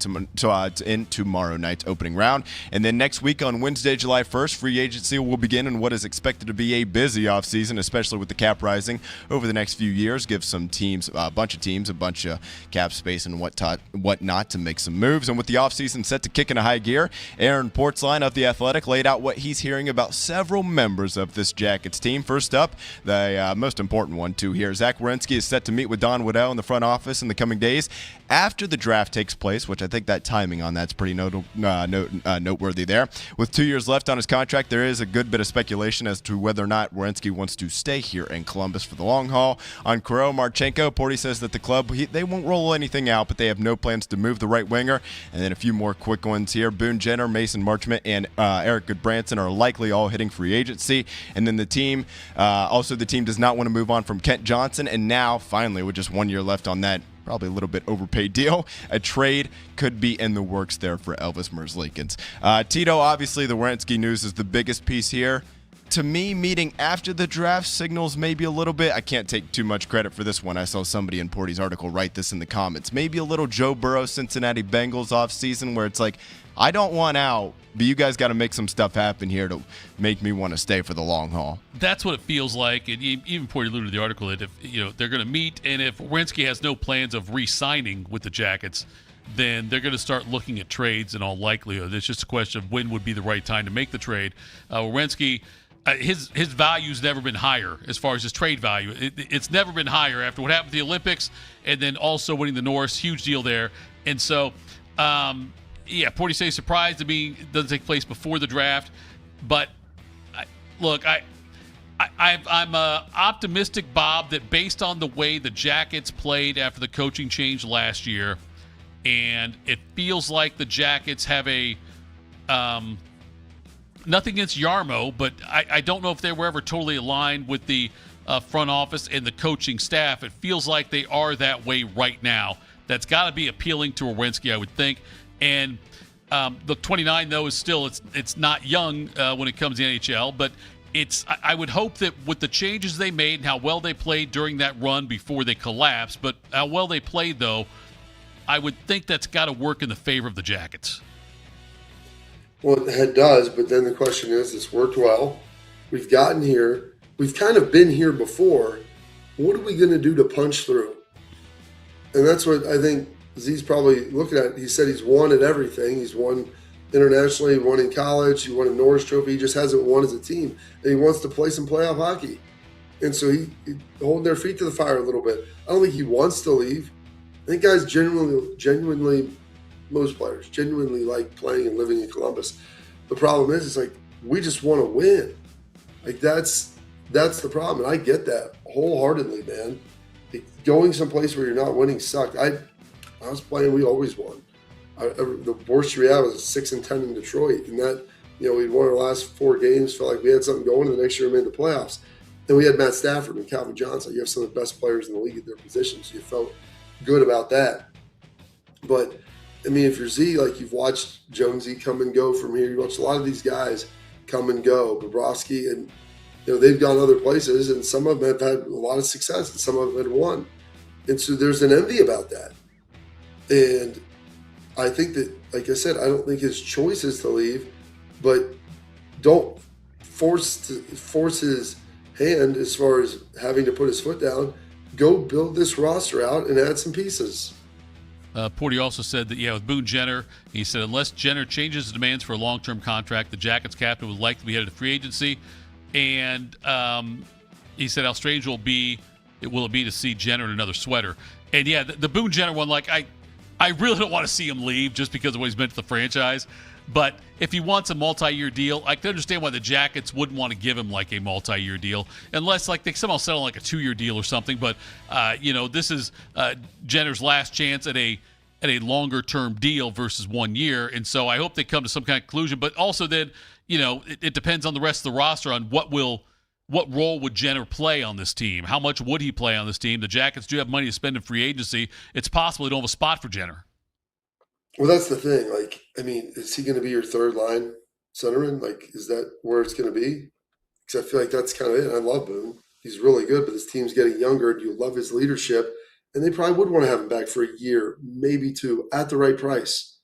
tomorrow night's opening round. And then next week on Wednesday, July 1st, free agency will begin in what is expected to be a busy offseason, especially with the cap rising over the next few years. Give some teams, a bunch of cap space and whatnot to make some moves. And with the offseason set to kick in a high gear, Aaron Portzline of The Athletic laid out what he's hearing about several members of this Jackets team. First up, the most important one, too, here. Zach Werenski is set to meet with Don Waddell in the front office in the coming days after the draft takes place, which I think that timing on that's pretty noteworthy there. With 2 years left on his contract, there is a good bit of speculation as to whether or not Werenski wants to stay here in Columbus for the long haul. On Kirill Marchenko, Porty says that the club, they won't roll anything out, but they have no plans to move the right winger. And then a few more quick ones here. Boone Jenner, Mason Marchment, and Eric Goodbranson are likely all hitting free agency. And then the team does not want to move on from Kent Johnson. And now, finally, with just 1 year left on that probably a little bit overpaid deal, a trade could be in the works there for Elvis Merzlikins. Tito, obviously, the Werenski news is the biggest piece here. To me, meeting after the draft signals maybe a little bit. I can't take too much credit for this one. I saw somebody in Porty's article write this in the comments. Maybe a little Joe Burrow, Cincinnati Bengals offseason where it's like, I don't want out, but you guys got to make some stuff happen here to make me want to stay for the long haul. That's what it feels like. And even Porty alluded to the article that if they're going to meet, and if Werenski has no plans of re-signing with the Jackets, then they're going to start looking at trades in all likelihood. It's just a question of when would be the right time to make the trade. Werenski, his value's never been higher as far as his trade value. It's never been higher after what happened at the Olympics and then also winning the Norris. Huge deal there. And so, Porty says surprised to me it doesn't take place before the draft. But, I'm optimistic, Bob, that based on the way the Jackets played after the coaching change last year, and it feels like the Jackets have a nothing against Yarmo, but I don't know if they were ever totally aligned with the front office and the coaching staff. It feels like they are that way right now. That's got to be appealing to Werenski, I would think. And the 29, though, is still it's not young when it comes to the NHL, but I would hope that with the changes they made and how well they played during that run before they collapsed, but how well they played, though, I would think that's got to work in the favor of the Jackets. Well, it does, but then the question is, it's worked well. We've gotten here. We've kind of been here before. What are we going to do to punch through? And that's what I think Z's probably looking at. He said he's won at everything. He's won internationally, won in college, he won a Norris Trophy. He just hasn't won as a team. And he wants to play some playoff hockey. And so he holding their feet to the fire a little bit. I don't think he wants to leave. I think guys genuinely, most players genuinely like playing and living in Columbus. The problem is, it's like, we just want to win. Like, that's the problem. And I get that wholeheartedly, man. Going someplace where you're not winning sucked. I was playing, we always won. The worst we had was 6-10 in Detroit. And that, we'd won our last 4 games, felt like we had something going, and the next year we made the playoffs. And we had Matt Stafford and Calvin Johnson. You have some of the best players in the league at their positions. So you felt good about that. But, I mean, if you're Z, like, you've watched Jonesy come and go from here. You watched a lot of these guys come and go. Bobrovsky, and, they've gone other places, and some of them have had a lot of success, and some of them had won. And so there's an envy about that. And I think that, like I said, I don't think his choice is to leave, but don't force his hand as far as having to put his foot down. Go build this roster out and add some pieces. Porty also said that, with Boone Jenner, he said, unless Jenner changes his demands for a long-term contract, the Jackets captain would likely be headed to free agency. And he said how strange will it be to see Jenner in another sweater. And, the Boone Jenner one, like, I really don't want to see him leave just because of what he's meant to the franchise. But if he wants a multi-year deal, I can understand why the Jackets wouldn't want to give him like a multi-year deal, unless like they somehow settle like a 2-year deal or something. But this is Jenner's last chance at a longer-term deal versus 1 year, and so I hope they come to some kind of conclusion. But also, then it depends on the rest of the roster on what role would Jenner play on this team? How much would he play on this team? The Jackets do have money to spend in free agency. It's possible they don't have a spot for Jenner. Well, that's the thing. Like, I mean, is he going to be your third line centerman? Like, is that where it's going to be? Because I feel like that's kind of it. I love Boone. He's really good, but this team's getting younger, and you love his leadership. And they probably would want to have him back for a year, maybe 2, at the right price.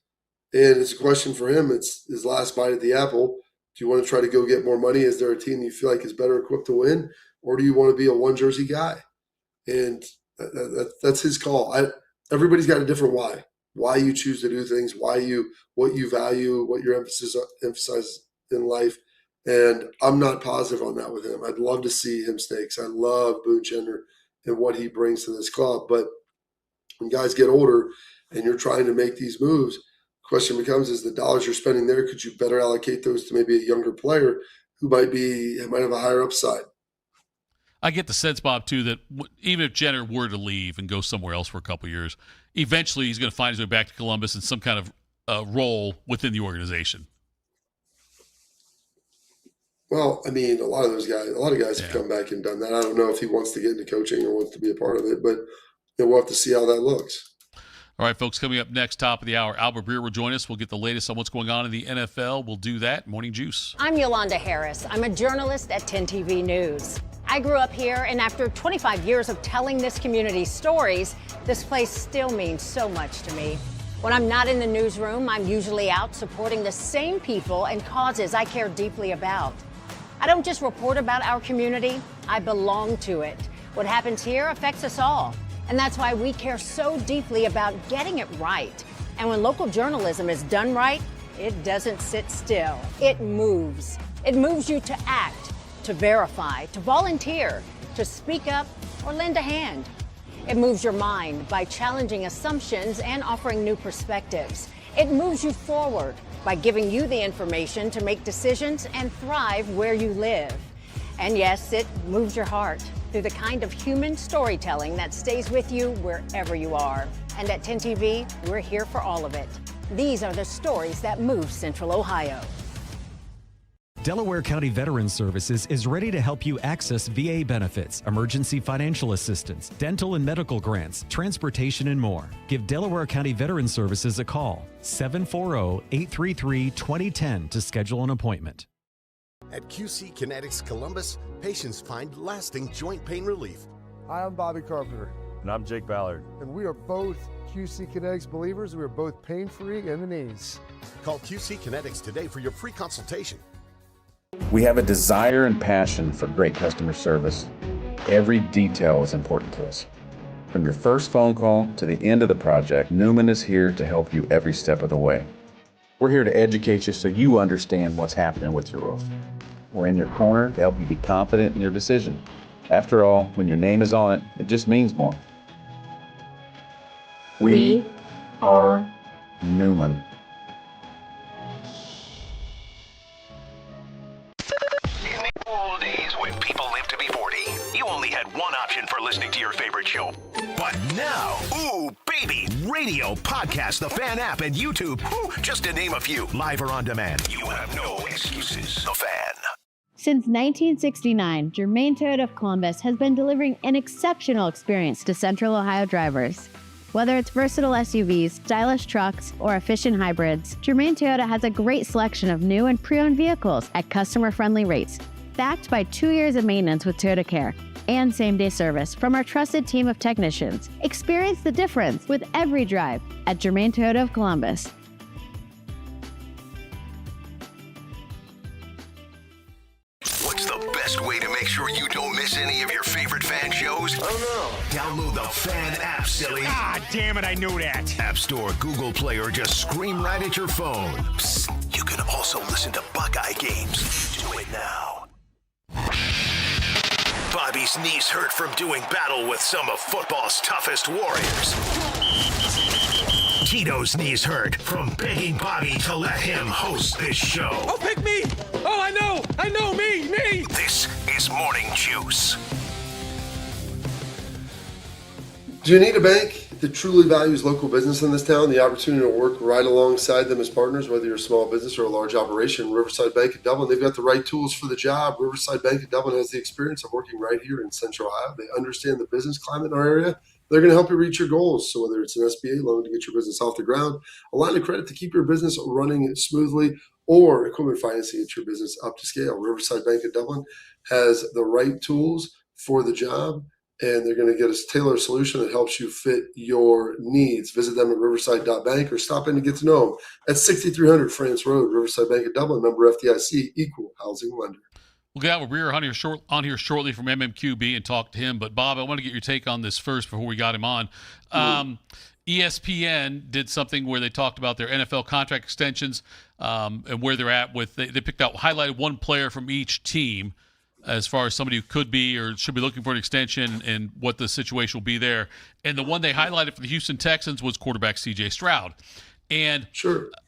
And it's a question for him. It's his last bite at the apple. Do you want to try to go get more money? Is there a team you feel like is better equipped to win? Or do you want to be a one-jersey guy? And that's his call. Everybody's got a different why you choose to do things, what you value, what your emphasize in life. And I'm not positive on that with him. I'd love to see him stay because I love Boone Jenner and what he brings to this club. But when guys get older and you're trying to make these moves, the question becomes, is the dollars you're spending there, could you better allocate those to maybe a younger player who might have a higher upside? I get the sense, Bob, too, that even if Jenner were to leave and go somewhere else for a couple of years, eventually he's going to find his way back to Columbus in some kind of role within the organization. Well, I mean, a lot of guys have come back and done that. I don't know if he wants to get into coaching or wants to be a part of it, but we'll have to see how that looks. All right, folks, coming up next, top of the hour, Albert Breer will join us. We'll get the latest on what's going on in the NFL. We'll do that. Morning Juice. I'm Yolanda Harris. I'm a journalist at 10 TV News. I grew up here, and after 25 years of telling this community's stories, this place still means so much to me. When I'm not in the newsroom, I'm usually out supporting the same people and causes I care deeply about. I don't just report about our community, I belong to it. What happens here affects us all. And that's why we care so deeply about getting it right. And when local journalism is done right, it doesn't sit still. It moves. It moves you to act, to verify, to volunteer, to speak up, or lend a hand. It moves your mind by challenging assumptions and offering new perspectives. It moves you forward by giving you the information to make decisions and thrive where you live. And yes, it moves your heart through the kind of human storytelling that stays with you wherever you are. And at 10 TV, we're here for all of it. These are the stories that move Central Ohio. Delaware County Veterans Services is ready to help you access VA benefits, emergency financial assistance, dental and medical grants, transportation, and more. Give Delaware County Veterans Services a call, 740-833-2010 to schedule an appointment. At QC Kinetics Columbus, patients find lasting joint pain relief. Hi, I'm Bobby Carpenter. And I'm Jake Ballard. And we are both QC Kinetics believers. We are both pain-free in the knees. Call QC Kinetics today for your free consultation. We have a desire and passion for great customer service. Every detail is important to us. From your first phone call to the end of the project, Newman is here to help you every step of the way. We're here to educate you so you understand what's happening with your roof. We're in your corner to help you be confident in your decision. After all, when your name is on it, it just means more. We are Newman. listening to your favorite show. But now, ooh, baby, radio, podcast, the Fan app, and YouTube. Ooh, just to name a few. Live or on demand. You have no excuses. The Fan. Since 1969, Germain Toyota of Columbus has been delivering an exceptional experience to Central Ohio drivers. Whether it's versatile SUVs, stylish trucks, or efficient hybrids, Germain Toyota has a great selection of new and pre-owned vehicles at customer-friendly rates, backed by 2 years of maintenance with Toyota Care and same-day service from our trusted team of technicians. Experience the difference with every drive at Germain Toyota of Columbus. What's the best way to make sure you don't miss any of your favorite Fan shows? Oh no. Download the Fan app, silly. Ah, damn it, I knew that. App Store, Google Play, or just scream right at your phone. Psst, you can also listen to Buckeye games. Do it now. Bobby's knees hurt from doing battle with some of football's toughest warriors. Tito's knees hurt from begging Bobby to let him host this show. Oh, pick me! Oh, I know, me! This is Morning Juice. Do you need a bank that truly values local business in this town? The opportunity to work right alongside them as partners, whether you're a small business or a large operation. Riverside Bank of Dublin, they've got the right tools for the job. Riverside Bank of Dublin has the experience of working right here in Central Ohio. They understand the business climate in our area. They're going to help you reach your goals. So whether it's an SBA loan to get your business off the ground, a line of credit to keep your business running smoothly, or equipment financing to get your business up to scale, Riverside Bank of Dublin has the right tools for the job, and they're going to get a tailored solution that helps you fit your needs. Visit them at riverside.bank or stop in to get to know them at 6300 France Road, Riverside Bank of Dublin, member FDIC, equal housing lender. We'll get Albert Breer on here shortly from MMQB and talk to him. But, Bob, I want to get your take on this first before we got him on. ESPN did something where they talked about their NFL contract extensions and where they're at with. They highlighted one player from each team as far as somebody who could be or should be looking for an extension and what the situation will be there. And the one they highlighted for the Houston Texans was quarterback C.J. Stroud. And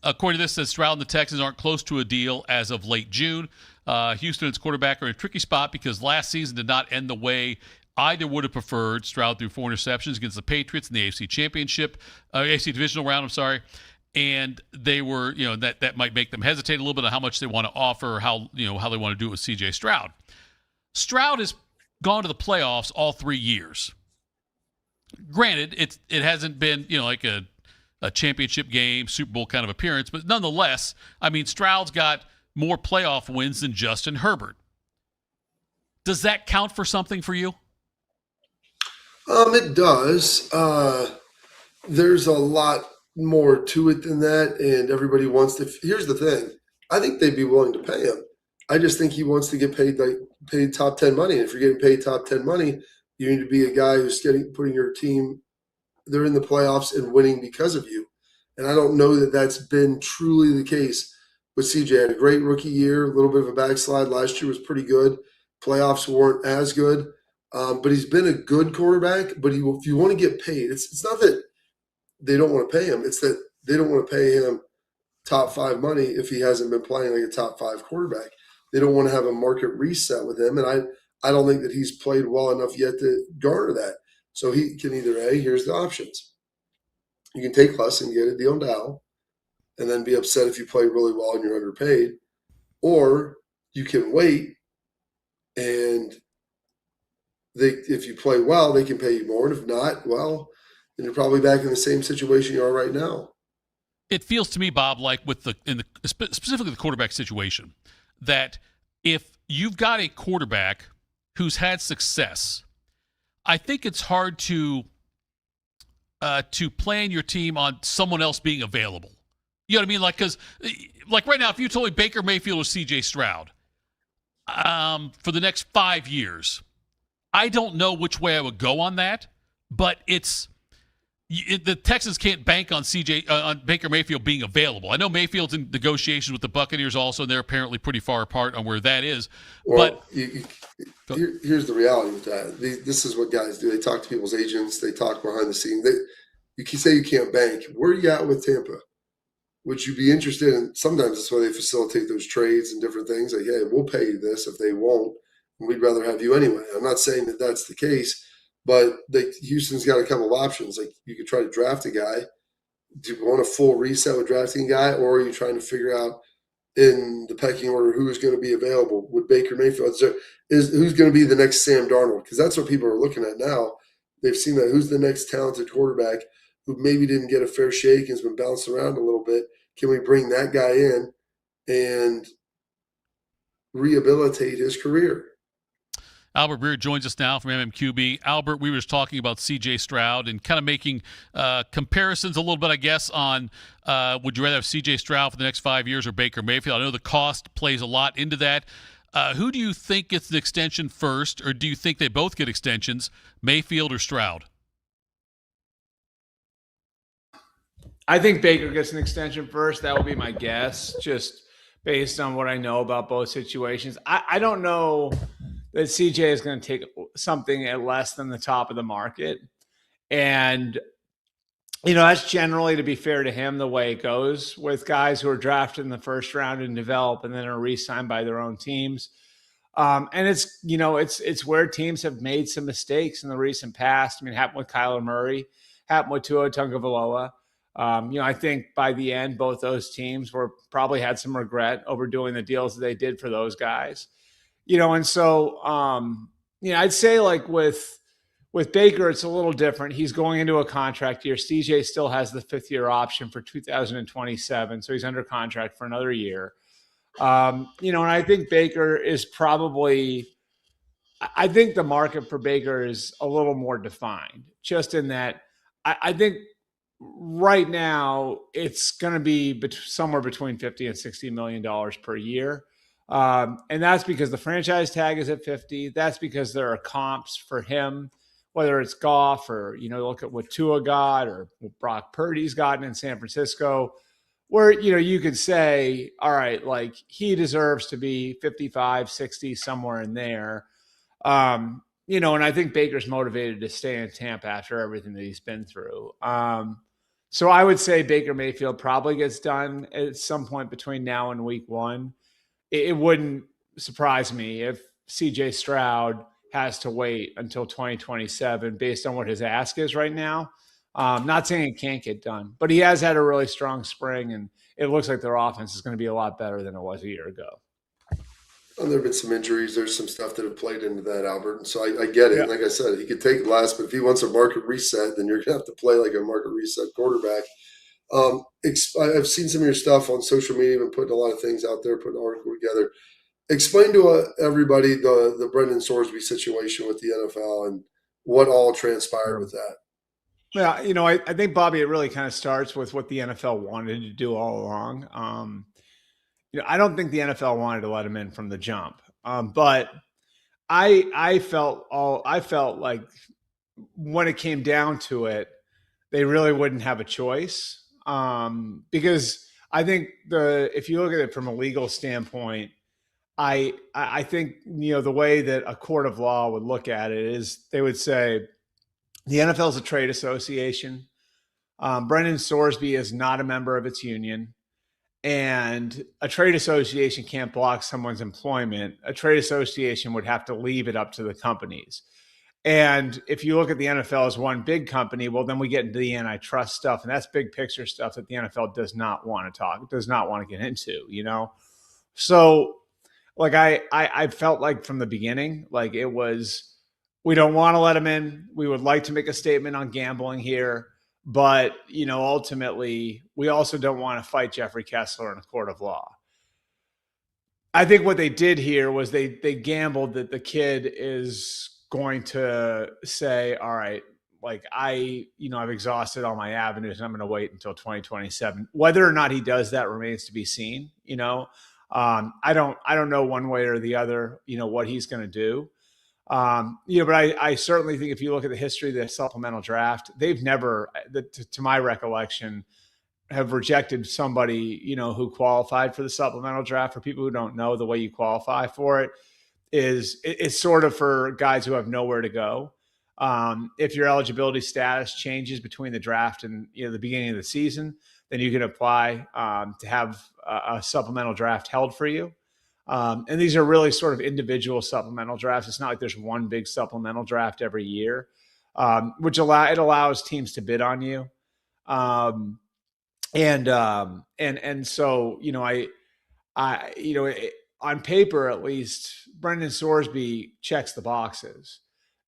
according to this, says Stroud and the Texans aren't close to a deal as of late June. Houston and its quarterback are in a tricky spot because last season did not end the way either would have preferred. Stroud threw 4 interceptions against the Patriots in the AFC Championship, AFC Divisional round, and they were, that might make them hesitate a little bit on how much they want to offer, or how they want to do it with C.J. Stroud. Stroud has gone to the playoffs all 3 years. Granted, it hasn't been, like a championship game, Super Bowl kind of appearance, but nonetheless, Stroud's got more playoff wins than Justin Herbert. Does that count for something for you? It does. There's a lot more to it than that, and everybody wants to. Here's the thing: I think they'd be willing to pay him. I just think he wants to get paid top 10 money. And if you're getting paid top 10 money, you need to be a guy who's putting your team. They're in the playoffs and winning because of you. And I don't know that that's been truly the case. But CJ had a great rookie year, a little bit of a backslide. Last year was pretty good. Playoffs weren't as good. But he's been a good quarterback. But if you want to get paid, it's not that they don't want to pay him. It's that they don't want to pay him top 5 money if he hasn't been playing like a top 5 quarterback. They don't want to have a market reset with him. And I don't think that he's played well enough yet to garner that. So he can either, here's the options. You can take less and get a deal now, and then be upset if you play really well and you're underpaid. Or you can wait, and if you play well, they can pay you more. And if not, well, then you're probably back in the same situation you are right now. It feels to me, Bob, like specifically the quarterback situation, that if you've got a quarterback who's had success, I think it's hard to plan your team on someone else being available. You know what I mean? Because right now, if you told me Baker Mayfield or C.J. Stroud for the next 5 years, I don't know which way I would go on that. But the Texans can't bank on on Baker Mayfield being available. I know Mayfield's in negotiations with the Buccaneers also, and they're apparently pretty far apart on where that is. Well, here's the reality with that. This is what guys do. They talk to people's agents. They talk behind the scenes. You can say you can't bank. Where are you at with Tampa? Would you be interested in? Sometimes that's why they facilitate those trades and different things. Like, hey, we'll pay you this if they won't. And we'd rather have you anyway. I'm not saying that that's the case, But Houston's got a couple of options. Like, you could try to draft a guy. Do you want a full reset with drafting a guy, or are you trying to figure out in the pecking order who's going to be available? With Baker Mayfield, who's going to be the next Sam Darnold? Because that's what people are looking at now. They've seen that who's the next talented quarterback who maybe didn't get a fair shake and has been bounced around a little bit. Can we bring that guy in and rehabilitate his career? Albert Breer joins us now from MMQB. Albert, we were just talking about C.J. Stroud and kind of making comparisons a little bit, I guess, on would you rather have C.J. Stroud for the next 5 years or Baker Mayfield? I know the cost plays a lot into that. Who do you think gets an extension first, or do you think they both get extensions, Mayfield or Stroud? I think Baker gets an extension first. That would be my guess, just based on what I know about both situations. I don't know that CJ is going to take something at less than the top of the market. And, that's generally, to be fair to him, the way it goes with guys who are drafted in the first round and develop and then are re-signed by their own teams. And it's where teams have made some mistakes in the recent past. I mean, it happened with Kyler Murray, happened with Tua Tagovailoa. I think by the end, both those teams probably had some regret over doing the deals that they did for those guys. And so, I'd say like with Baker, it's a little different. He's going into a contract year. CJ still has the 5th-year option for 2027, so he's under contract for another year. And I think Baker is probably – I think the market for Baker is a little more defined, just in that I think right now it's going to be somewhere between $50 and $60 million per year. And that's because the franchise tag is at 50. That's because there are comps for him, whether it's Goff or, look at what Tua got or what Brock Purdy's gotten in San Francisco, where, you could say, all right, like he deserves to be 55, 60, somewhere in there. And I think Baker's motivated to stay in Tampa after everything that he's been through. So I would say Baker Mayfield probably gets done at some point between now and week 1. It wouldn't surprise me if CJ Stroud has to wait until 2027 based on what his ask is right now. Not saying it can't get done, but he has had a really strong spring, and it looks like their offense is going to be a lot better than it was a year ago. Well, there have been some injuries. There's some stuff that have played into that, Albert. And so I get it. Yeah. Like I said, he could take it last, but if he wants a market reset, then you're going to have to play like a market reset quarterback. I've seen some of your stuff on social media and putting a lot of things out there, putting an article together. Explain to everybody the Brendan Sorsby situation with the NFL and what all transpired with that. Yeah, I think, Bobby, it really kind of starts with what the NFL wanted to do all along. I don't think the NFL wanted to let him in from the jump, but I felt like when it came down to it, they really wouldn't have a choice. Because I think if you look at it from a legal standpoint, I think, the way that a court of law would look at it is they would say the NFL is a trade association. Brendan Sorsby is not a member of its union, and a trade association can't block someone's employment. A trade association would have to leave it up to the companies. And if you look at the NFL as one big company, well, then we get into the antitrust stuff, and that's big picture stuff that the NFL does not want to get into, So, like, I felt like from the beginning, like it was, we don't want to let him in. We would like to make a statement on gambling here, but, ultimately, we also don't want to fight Jeffrey Kessler in a court of law. I think what they did here was they gambled that the kid is going to say, all right, like I've exhausted all my avenues and I'm going to wait until 2027. Whether or not he does that remains to be seen. I don't know one way or the other, what he's going to do. But I certainly think if you look at the history of the supplemental draft, they've never, to my recollection, have rejected somebody, who qualified for the supplemental draft. For people who don't know, the way you qualify for it is it's sort of for guys who have nowhere to go. If your eligibility status changes between the draft and the beginning of the season, then you can apply to have a supplemental draft held for you. And these are really sort of individual supplemental drafts. It's not like there's one big supplemental draft every year. which allows teams to bid on you. And so, on paper, at least, Brendan Sorsby checks the boxes.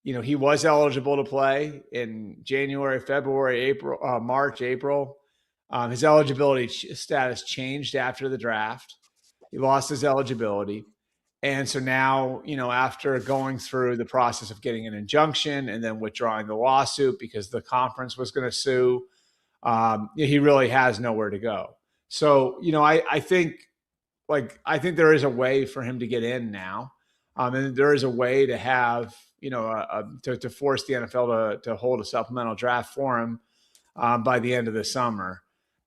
He was eligible to play in January, February, April, March, April. His eligibility status changed after the draft. He lost his eligibility. And so now, after going through the process of getting an injunction and then withdrawing the lawsuit because the conference was going to sue, he really has nowhere to go. So, I think there is a way for him to get in now. And there is a way to have, to force the NFL to hold a supplemental draft for him by the end of the summer.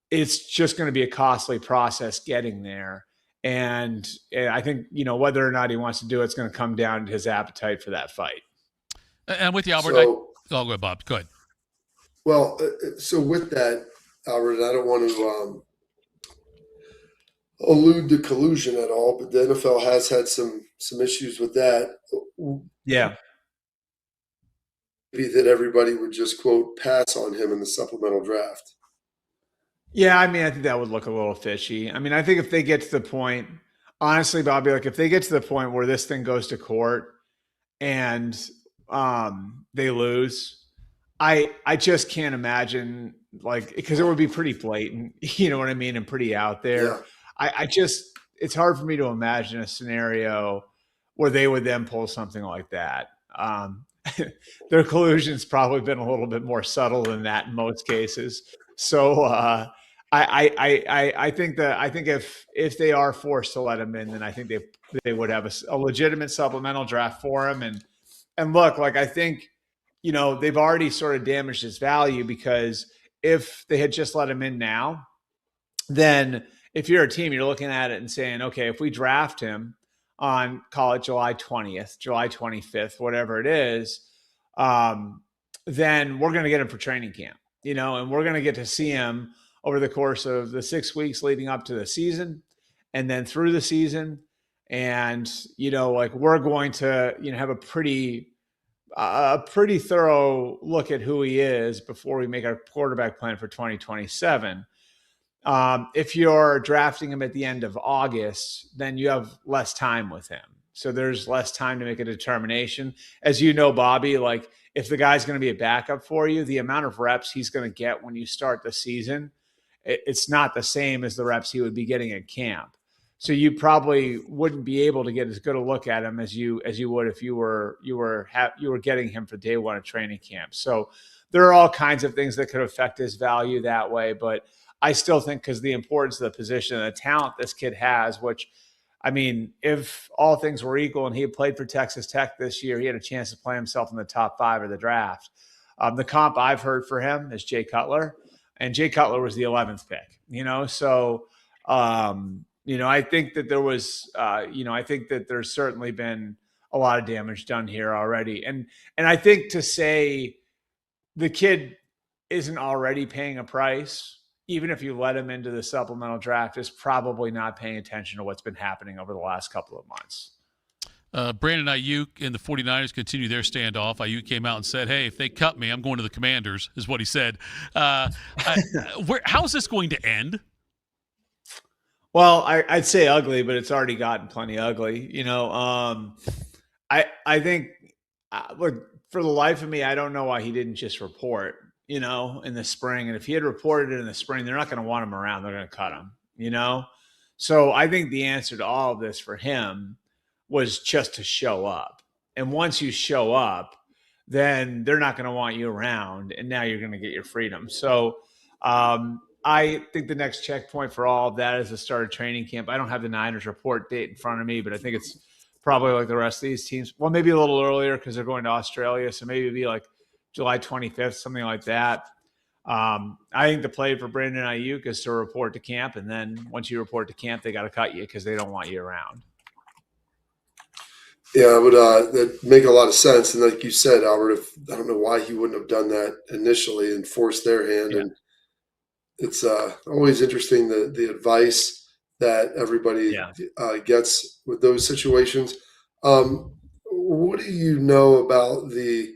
It's just going to be a costly process getting there. And I think, whether or not he wants to do it's going to come down to his appetite for that fight. And with you, Albert, So, go ahead, Bob. Go ahead. Well, so with that, Albert, I don't want to allude to collusion at all, but the NFL has had some issues with that. Yeah. Maybe that everybody would just, quote, pass on him in the supplemental draft. Yeah, I think that would look a little fishy. I think if they get to the point, honestly, Bobby, if they get to the point where this thing goes to court and they lose, I just can't imagine, because it would be pretty blatant, you know what I mean, and pretty out there. Yeah. It's hard for me to imagine a scenario where they would then pull something like that. Their collusion's probably been a little bit more subtle than that in most cases. So I think if they are forced to let him in, then I think they would have a legitimate supplemental draft for him. And look, I think, they've already sort of damaged his value, because if they had just let him in now, then if you're a team, you're looking at it and saying, okay, if we draft him on, call it July 20th, July 25th, whatever it is, then we're going to get him for training camp, and we're going to get to see him over the course of the 6 weeks leading up to the season and then through the season. And, we're going to, have a pretty thorough look at who he is before we make our quarterback plan for 2027. If you're drafting him at the end of August, then you have less time with him. So there's less time to make a determination. As you know, Bobby, if the guy's going to be a backup for you, the amount of reps he's going to get when you start the season, it's not the same as the reps he would be getting at camp. So you probably wouldn't be able to get as good a look at him as you would if you were getting him for day one of training camp. So there are all kinds of things that could affect his value that way. But I still think, because the importance of the position and the talent this kid has, which, if all things were equal and he had played for Texas Tech this year, he had a chance to play himself in the top 5 of the draft. The comp I've heard for him is Jay Cutler, and Jay Cutler was the 11th pick, So, I think that there was, I think that there's certainly been a lot of damage done here already. And I think to say the kid isn't already paying a price, even if you let him into the supplemental draft, is probably not paying attention to what's been happening over the last couple of months. Brandon Ayuk and the 49ers continue their standoff. Ayuk came out and said, hey, if they cut me, I'm going to the Commanders, is what he said. How is this going to end? Well, I'd say ugly, but it's already gotten plenty ugly. I think, look, for the life of me, I don't know why he didn't just report, in the spring. And if he had reported it in the spring, they're not going to want him around. They're going to cut him, So I think the answer to all of this for him was just to show up. And once you show up, then they're not going to want you around. And now you're going to get your freedom. So I think the next checkpoint for all of that is the start of training camp. I don't have the Niners report date in front of me, but I think it's probably like the rest of these teams. Well, maybe a little earlier because they're going to Australia. So maybe it'd be like July 25th, something like that. I think the play for Brandon Ayuk is to report to camp. And then once you report to camp, they got to cut you because they don't want you around. Yeah, it would that make a lot of sense. And like you said, Albert, I don't know why he wouldn't have done that initially and forced their hand. Yeah. And it's always interesting the advice that everybody gets with those situations. What do you know about the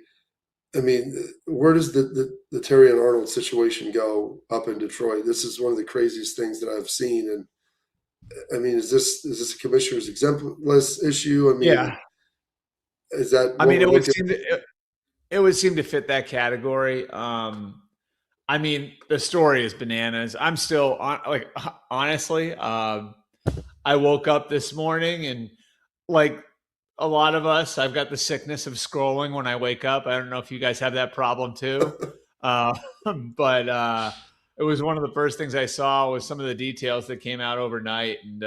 I mean, where does the Terry and Arnold situation go up in Detroit? This is one of the craziest things that I've seen. And I mean, is this a commissioner's exempt list issue? I mean, Yeah. is that? I mean, it would seem to fit that category. I mean, the story is bananas. I'm still honestly, I woke up this morning and like a lot of us, I've got the sickness of scrolling when I wake up. I don't know if you guys have that problem too. But it was one of the first things I saw was some of the details that came out overnight. And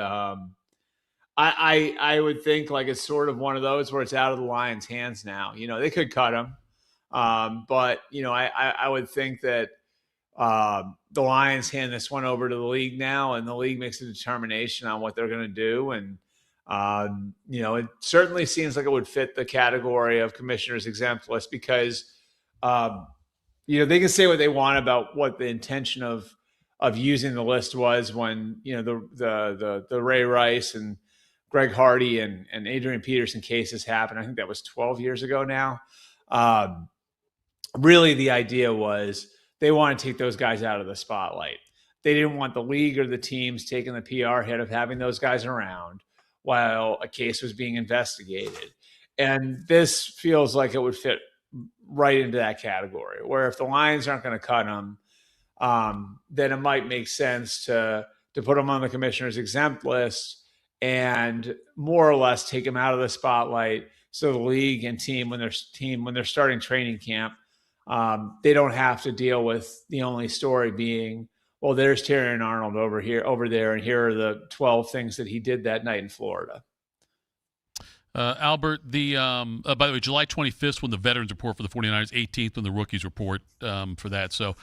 I would think like it's sort of one of those where it's out of the Lions' hands now. You know, they could cut him. But, you know, I would think that the Lions hand this one over to the league now, and the league makes a determination on what they're going to do. And, you know, it certainly seems like it would fit the category of commissioner's exempt list because, you know, they can say what they want about what the intention of using the list was when, you know, the Ray Rice and Greg Hardy and Adrian Peterson cases happened. I think that was 12 years ago now. Really, the idea was they want to take those guys out of the spotlight. They didn't want the league or the teams taking the PR hit of having those guys around while a case was being investigated. And this feels like it would fit right into that category, where if the Lions aren't going to cut them, then it might make sense to put them on the commissioner's exempt list and more or less take them out of the spotlight. So the league and team, when they're starting training camp, they don't have to deal with the only story being, well, there's Terry and Arnold over there, and here are the 12 things that he did that night in Florida. Albert, by the way, July 25th when the veterans report for the 49ers, 18th when the rookies report for that. So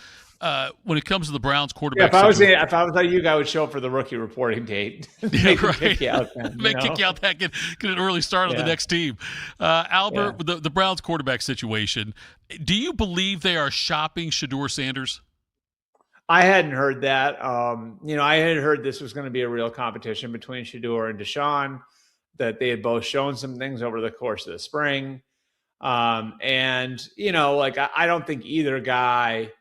when it comes to the Browns quarterback, if I was like you, I would show up for the rookie reporting date. Yeah, right. Kick you out then, kick you out that, get an early start on the next team. Albert, the Browns quarterback situation, do you believe they are shopping Shedeur Sanders? I hadn't heard that. You know, I had heard this was going to be a real competition between Shedeur and Deshaun, that they had both shown some things over the course of the spring. And, you know, like, I don't think either guy,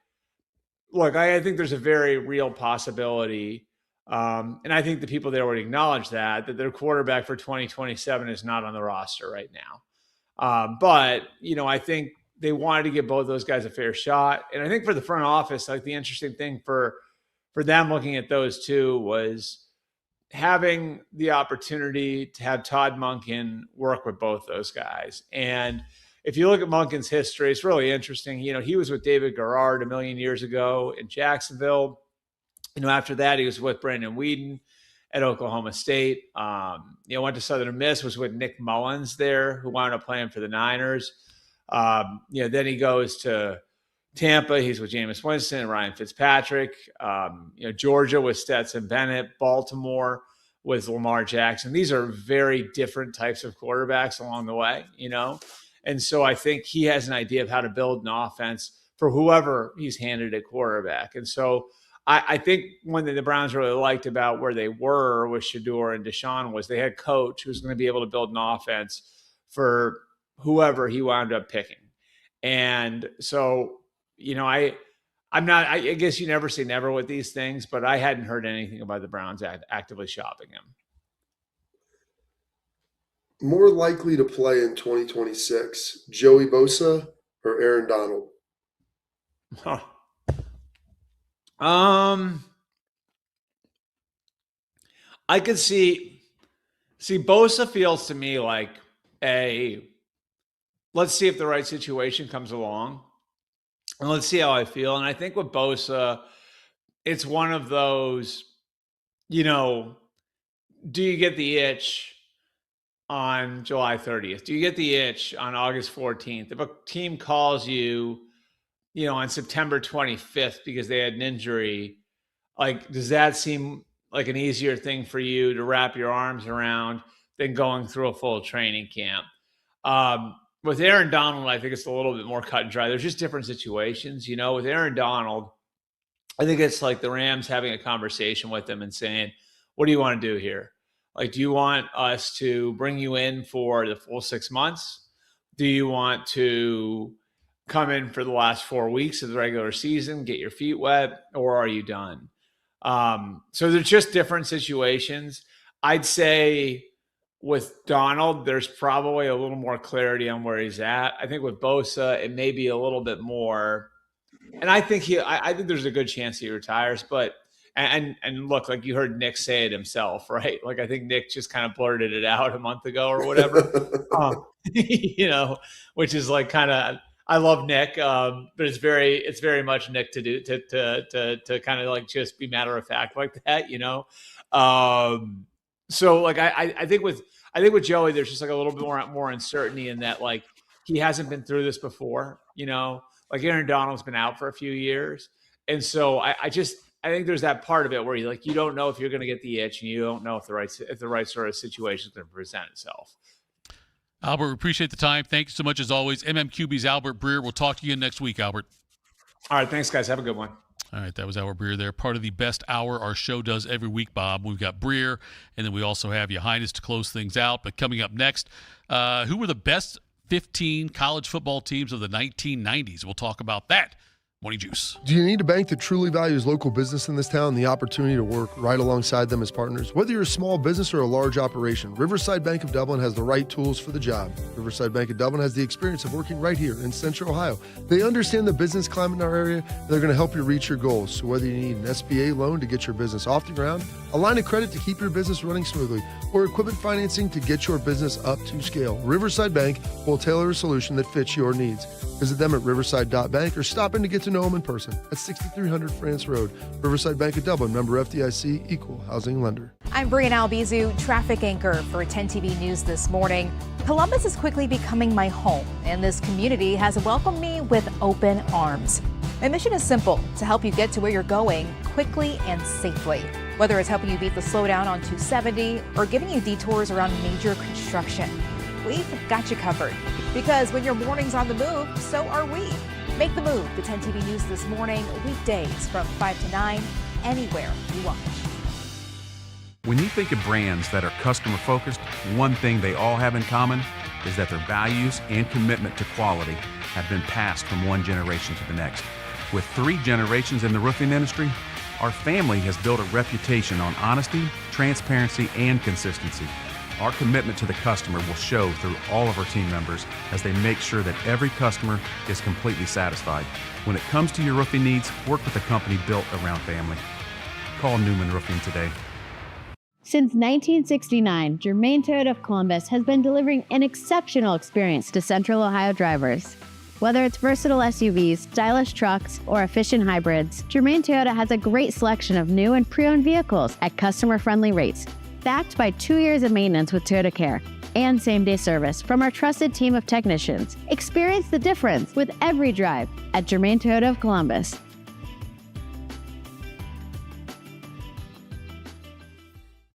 look, I think there's a very real possibility. And I think the people there would acknowledge that their quarterback for 2027 is not on the roster right now. But, you know, I think they wanted to give both those guys a fair shot. And I think for the front office, like the interesting thing for them looking at those two was having the opportunity to have Todd Monken work with both those guys. And if you look at Monken's history, it's really interesting. You know, he was with David Garrard a million years ago in Jacksonville. You know, after that, he was with Brandon Weeden at Oklahoma State. You know, went to Southern Miss, was with Nick Mullins there, who wound up playing for the Niners. You know, then he goes to Tampa. He's with Jameis Winston and Ryan Fitzpatrick. You know, Georgia with Stetson Bennett. Baltimore with Lamar Jackson. These are very different types of quarterbacks along the way, you know? And so I think he has an idea of how to build an offense for whoever he's handed at quarterback. And so I think one thing the Browns really liked about where they were with Shedeur and Deshaun was they had a coach who was going to be able to build an offense for whoever he wound up picking. And so, you know, I guess you never say never with these things, but I hadn't heard anything about the Browns actively shopping him. More likely to play in 2026, Joey Bosa or Aaron Donald? Huh. I could see Bosa feels to me like let's see if the right situation comes along and let's see how I feel. And I think with Bosa, it's one of those, you know, do you get the itch on July 30th? Do you get the itch on August 14th? If a team calls you, you know, on September 25th because they had an injury, like, does that seem like an easier thing for you to wrap your arms around than going through a full training camp? With Aaron Donald, I think it's a little bit more cut and dry. There's just different situations, you know. With Aaron Donald, I think it's like the Rams having a conversation with him and saying, what do you want to do here? Like, do you want us to bring you in for the full 6 months? Do you want to come in for the last 4 weeks of the regular season, get your feet wet, or are you done? So they're just different situations. I'd say with Donald, there's probably a little more clarity on where he's at. I think with Bosa, it may be a little bit more. And I think I think there's a good chance he retires. But and look, like you heard Nick say it himself, right? Like I think Nick just kind of blurted it out a month ago or whatever. Which is like kind of. I love Nick, but it's very much Nick to do to kind of like just be matter of fact like that, So like I think with Joey, there's just like a little bit more uncertainty in that like he hasn't been through this before, like Aaron Donald's been out for a few years, and so I think there's that part of it where you don't know if you're going to get the itch, and you don't know if the right sort of situation is going to present itself. Albert, we appreciate the time. Thank you so much as always. MMQB's Albert Breer. We'll talk to you next week, Albert. All right. Thanks, guys. Have a good one. All right. That was Albert Breer there. Part of the best hour our show does every week, Bob. We've got Breer, and then we also have Ya Highness to close things out. But coming up next, who were the best 15 college football teams of the 1990s? We'll talk about that. Morning Juice. Do you need a bank that truly values local business in this town and the opportunity to work right alongside them as partners? Whether you're a small business or a large operation, Riverside Bank of Dublin has the right tools for the job. Riverside Bank of Dublin has the experience of working right here in Central Ohio. They understand the business climate in our area, and they're going to help you reach your goals. So whether you need an SBA loan to get your business off the ground, a line of credit to keep your business running smoothly, or equipment financing to get your business up to scale, Riverside Bank will tailor a solution that fits your needs. Visit them at riverside.bank or stop in to get to know them in person at 6300 France Road. Riverside Bank of Dublin, member FDIC, equal housing lender. I'm Brianna Albizu, traffic anchor for 10 TV News this morning. Columbus is quickly becoming my home, and this community has welcomed me with open arms. My mission is simple, to help you get to where you're going quickly and safely. Whether it's helping you beat the slowdown on 270 or giving you detours around major construction, we've got you covered. Because when your morning's on the move, so are we. Make the move to 10 TV News this morning, weekdays from 5 to 9, anywhere you watch. When you think of brands that are customer focused, one thing they all have in common is that their values and commitment to quality have been passed from one generation to the next. With 3 generations in the roofing industry, our family has built a reputation on honesty, transparency, and consistency. Our commitment to the customer will show through all of our team members as they make sure that every customer is completely satisfied. When it comes to your roofing needs, work with a company built around family. Call Newman Roofing today. Since 1969, Germain Toyota of Columbus has been delivering an exceptional experience to Central Ohio drivers. Whether it's versatile SUVs, stylish trucks, or efficient hybrids, Germain Toyota has a great selection of new and pre-owned vehicles at customer-friendly rates, backed by 2 years of maintenance with Toyota Care and same-day service from our trusted team of technicians. Experience the difference with every drive at Germain Toyota of Columbus.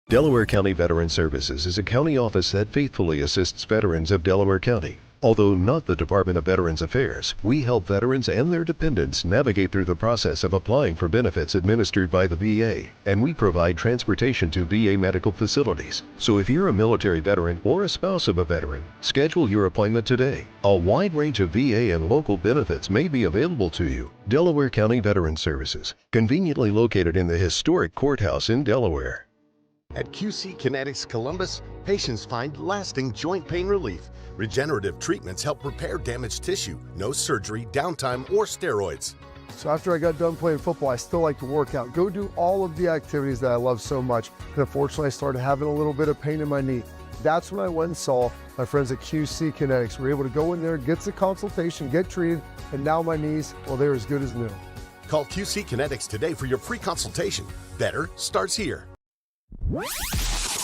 Delaware County Veteran Services is a county office that faithfully assists veterans of Delaware County. Although not the Department of Veterans Affairs, we help veterans and their dependents navigate through the process of applying for benefits administered by the VA, and we provide transportation to VA medical facilities. So if you're a military veteran or a spouse of a veteran, schedule your appointment today. A wide range of VA and local benefits may be available to you. Delaware County Veteran Services, conveniently located in the historic courthouse in Delaware. At QC Kinetics Columbus, patients find lasting joint pain relief. Regenerative treatments help repair damaged tissue. No surgery, downtime, or steroids. So after I got done playing football, I still like to work out, go do all of the activities that I love so much. And unfortunately, I started having a little bit of pain in my knee. That's when I went and saw my friends at QC Kinetics. We were able to go in there, get the consultation, get treated, and now my knees, well, they're as good as new. Call QC Kinetics today for your free consultation. Better starts here.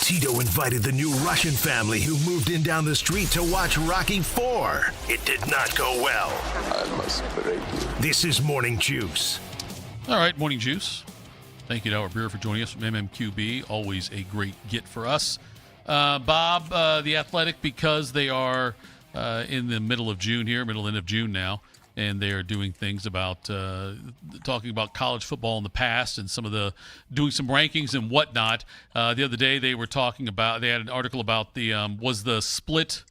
Tito invited the new Russian family who moved in down the street to watch Rocky IV. It did not go well. I must break you. This is Morning Juice. All right, Morning Juice. Thank you to Albert Breer for joining us from MMQB. Always a great get for us. Bob, The Athletic, because they are in the middle of June here, end of June now, and they are doing things about talking about college football in the past and doing some rankings and whatnot. The other day they were talking about, they had an article about was the split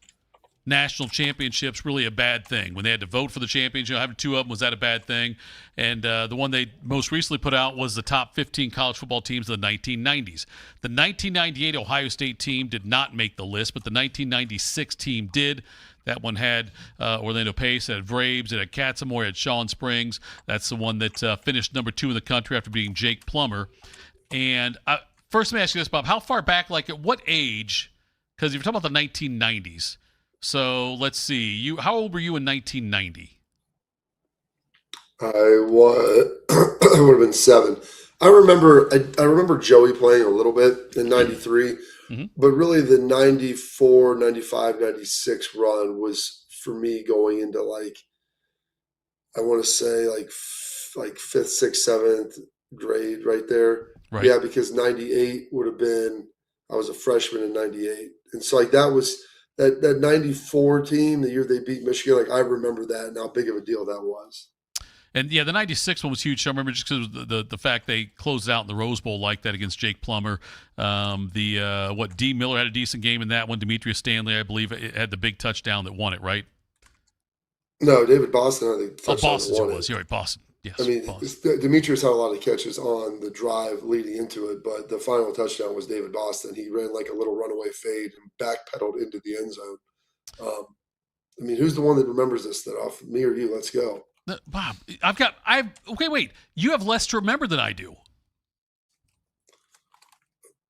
national championships really a bad thing? When they had to vote for the championship, having two of them, was that a bad thing? And the one they most recently put out was the top 15 college football teams of the 1990s. The 1998 Ohio State team did not make the list, but the 1996 team did. That one had Orlando Pace, it had Vrabes, it had Katzenmoyer, it had Sean Springs. That's the one that finished number 2 in the country after beating Jake Plummer. And first, let me ask you this, Bob. How far back, like at what age, because you're talking about the 1990s, so let's see. How old were you in 1990? I would have been 7. I remember Joey playing a little bit in 93, but really the 94, 95, 96 run was for me going into I want to say like 5th, 6th, 7th grade right there. Right. Yeah, because 98 would have been, I was a freshman in 98. And so that was that 94 team, the year they beat Michigan, I remember that and how big of a deal that was. And yeah, the 96 one was huge. I remember just because the fact they closed out in the Rose Bowl like that against Jake Plummer. D. Miller had a decent game in that one. Demetrius Stanley, I believe, had the big touchdown that won it, right? No, David Boston, I think. Boston it was. You're right, Boston. Yes. I mean, Demetrius had a lot of catches on the drive leading into it, but the final touchdown was David Boston. He ran like a little runaway fade and backpedaled into the end zone. I mean, who's the one that remembers this Thitoff? Me or you? Let's go. Bob, okay, wait. You have less to remember than I do.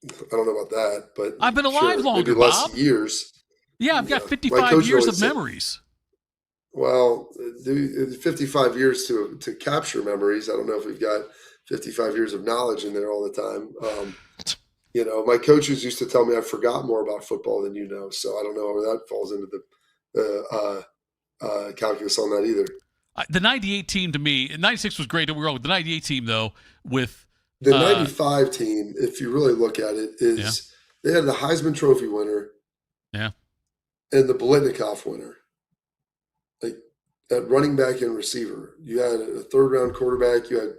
I don't know about that, but I've been alive longer, maybe less Bob. years. Yeah, I've got 55 years of memories. Well, 55 years to capture memories. I don't know if we've got 55 years of knowledge in there all the time. My coaches used to tell me I forgot more about football than you know, so I don't know where that falls into the calculus on that either. The 98 team to me, 96 was great. Don't get me wrong. The 98 team, though, with the 95 team, if you really look at it, they had the Heisman Trophy winner, and the Biletnikoff winner, at running back and receiver. You had a 3rd-round quarterback. I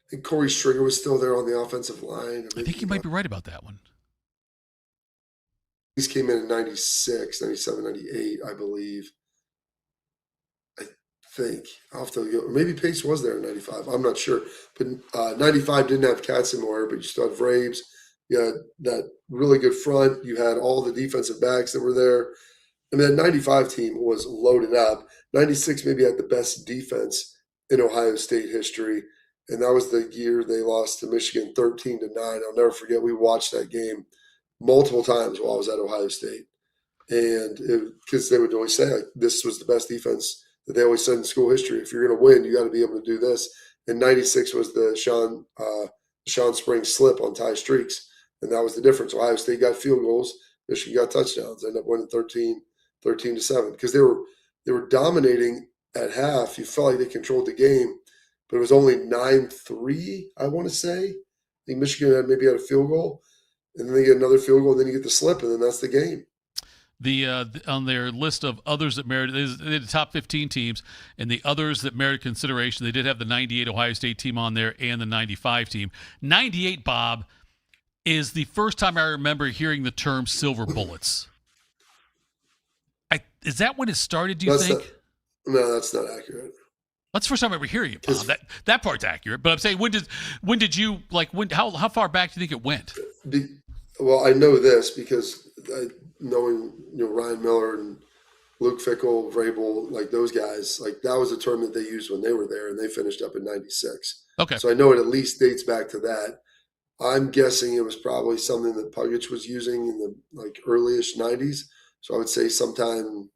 think Corey Stringer was still there on the offensive line. I think you might be right about that one. These came in 96, 97, 98, I believe. I'll have to go. Maybe Pace was there in 95. I'm not sure. But 95 didn't have Katzenmoyer, but you still had Vrabes. You had that really good front. You had all the defensive backs that were there. I mean, that 95 team was loaded up. 96 maybe had the best defense in Ohio State history. And that was the year they lost to Michigan 13-9. I'll never forget. We watched that game multiple times while I was at Ohio State. And because they would always say, this was the best defense that they always said in school history. If you're going to win, you got to be able to do this. And 96 was the Sean Springs slip on Ty Streaks, and that was the difference. Ohio State got field goals, Michigan got touchdowns. They ended up winning 13-7 because they were dominating at half. You felt like they controlled the game, but it was only 9-3. I want to say. I think Michigan maybe had a field goal, and then they get another field goal, and then you get the slip, and then that's the game. On their list of others that merited, they did the top 15 teams, and the others that merited consideration, they did have the 98 Ohio State team on there and the 95 team. 98, Bob, is the first time I remember hearing the term silver bullets. Is that when it started, do you think? No, that's not accurate. That's the first time I ever hearing it, Bob. That part's accurate, but I'm saying when did you how far back do you think it went? Well, I know this because knowing Ryan Miller and Luke Fickell, Vrabel, those guys, that was a term that they used when they were there, and they finished up in 96. Okay. So I know it at least dates back to that. I'm guessing it was probably something that Pugic was using in the early-ish 90s. So I would say sometime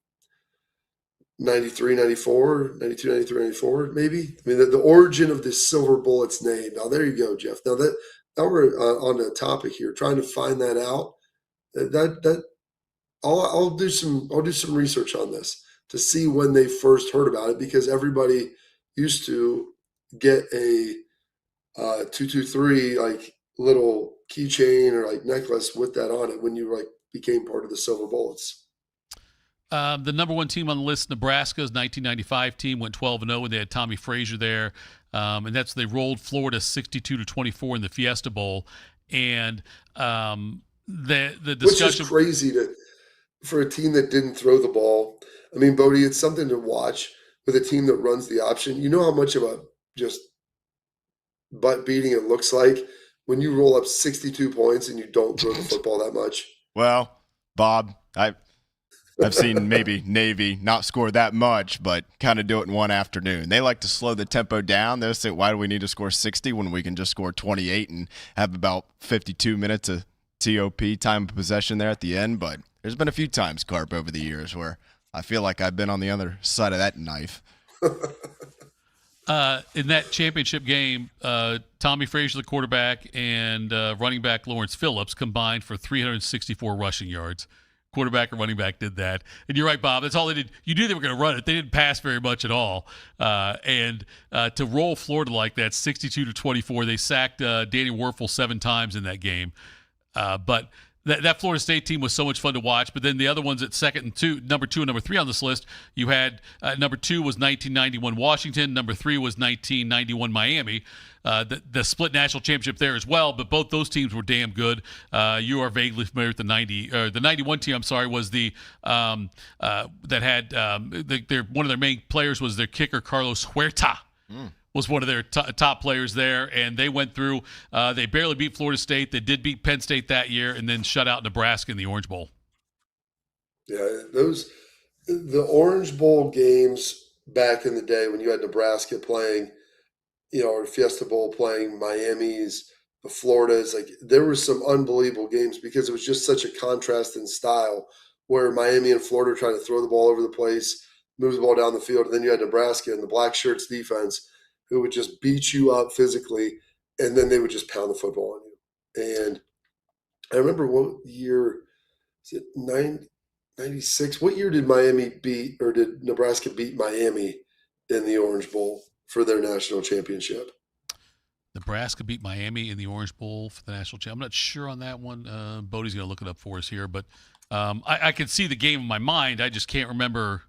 93, 94, 92, 93, 94, maybe. I mean, the origin of this silver bullets name. Now, there you go, Jeff. Now we're on the topic here, trying to find that out. I'll do some research on this to see when they first heard about it, because everybody used to get a 223 little keychain or necklace with that on it when you became part of the silver bullets. The number one team on the list, Nebraska's 1995 team, went 12-0, and they had Tommy Frazier there, and they rolled Florida 62-24 in the Fiesta Bowl, and the discussion, which is crazy for a team that didn't throw the ball. I mean, Bodie, it's something to watch with a team that runs the option. You know how much of a just butt beating it looks like when you roll up 62 points and you don't throw the football that much. Well, Bob, I've seen maybe Navy not score that much, but kind of do it in one afternoon. They like to slow the tempo down. They'll say, why do we need to score 60 when we can just score 28 and have about 52 minutes of TOP, time of possession there at the end? But there's been a few times, Carp, over the years where I feel like I've been on the other side of that knife. In that championship game, Tommy Frazier, the quarterback, and running back Lawrence Phillips combined for 364 rushing yards. Quarterback and running back did that. And you're right, Bob. That's all they did. You knew they were going to run it. They didn't pass very much at all. And to roll Florida like that, 62-24, they sacked Danny Werfel 7 times in that game. But that Florida State team was so much fun to watch. But then the other ones at number 2 and number 3 on this list, you had number 2 was 1991 Washington. Number 3 was 1991 Miami. The split national championship there as well, but both those teams were damn good. You are vaguely familiar with the 91 team. I'm sorry, was the that had one of their main players was their kicker Carlos Huerta. Was one of their top players there, and they went through. They barely beat Florida State. They did beat Penn State that year, and then shut out Nebraska in the Orange Bowl. Yeah, the Orange Bowl games back in the day when you had Nebraska playing, or Fiesta Bowl playing Miami's, the Floridas, like there were some unbelievable games because it was just such a contrast in style where Miami and Florida trying to throw the ball over the place, move the ball down the field, and then you had Nebraska and the Black Shirts defense who would just beat you up physically, and then they would just pound the football on you. And I remember what year, is it 96? What year did did Nebraska beat Miami in the Orange Bowl for their national championship? Nebraska beat Miami in the Orange Bowl for the national championship. I'm not sure on that one. Bodie's going to look it up for us here, but I can see the game in my mind. I just can't remember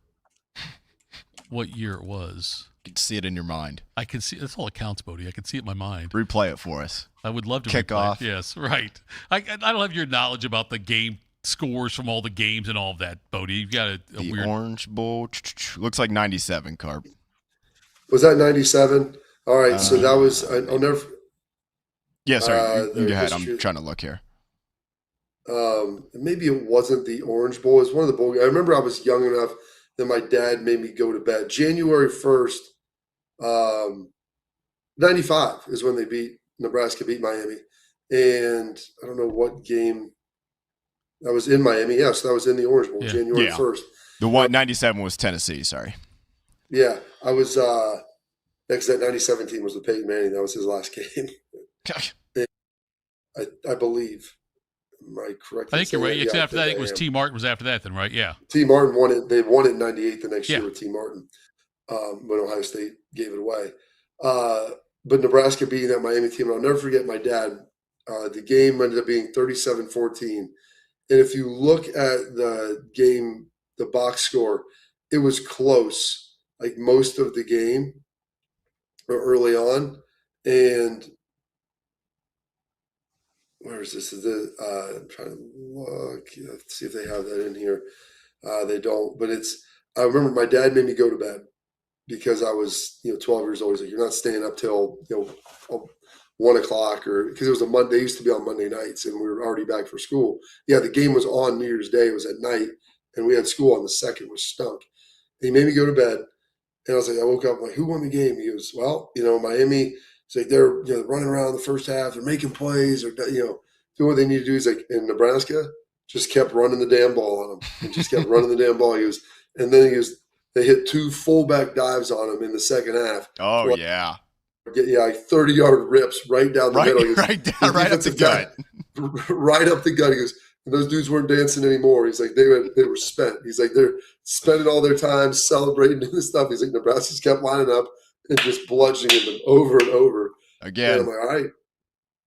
what year it was. You can see it in your mind. I can see. That's all it counts, Bodie. I can see it in my mind. Replay it for us. I would love to kick replay off. It. Yes, right. I don't have your knowledge about the game scores from all the games and all of that, Bodie. You've got a weird. Orange Bowl looks like 97. Carp. Was that 97? All right, so that was. I'll never. Yeah, sorry. You go ahead. I'm trying to look here. Maybe it wasn't the Orange Bowl. It was one of the bowl. I remember I was young enough that my dad made me go to bed. January 1st. 95 is when Nebraska beat Miami. And I don't know what game that was in Miami. Yes, that was in the Orange Bowl, January 1st. The one 97 was Tennessee, sorry. Yeah, I was because that 97 team was with Peyton Manning. That was his last game. I believe. Am I correct? I think you're right. Except after that, I think it was T. Martin was after that then, right? Yeah. T. Martin won it. They won it in 98 the next year with T. Martin. When Ohio State gave it away. But Nebraska beating that Miami team, and I'll never forget my dad. The game ended up being 37-14. And if you look at the game, the box score, it was close, like most of the game early on. And where is this? I'm trying to look, see if they have that in here. They don't, but I remember my dad made me go to bed. Because I was, 12 years old. He's like, you're not staying up till, 1 o'clock because it was a Monday. They used to be on Monday nights and we were already back for school. Yeah, the game was on New Year's Day. It was at night and we had school on the 2nd, which stunk. And he made me go to bed. And I was like, I woke up, I'm like, who won the game? He goes, well, Miami, it's like they're running around the first half. They're making plays or, doing what they need to do. He's like, in Nebraska, just kept running the damn ball on them and just kept running the damn ball. He goes, and then he goes, they hit 2 fullback dives on him in the second half. Oh, yeah. Yeah, like 30-yard rips right down the middle. Goes, right up the gut. Right up the gut. He goes, and those dudes weren't dancing anymore. He's like, they were spent. He's like, they're spending all their time celebrating this stuff. He's like, Nebraska's kept lining up and just bludgeoning them over and over. Again. And I'm like, all right.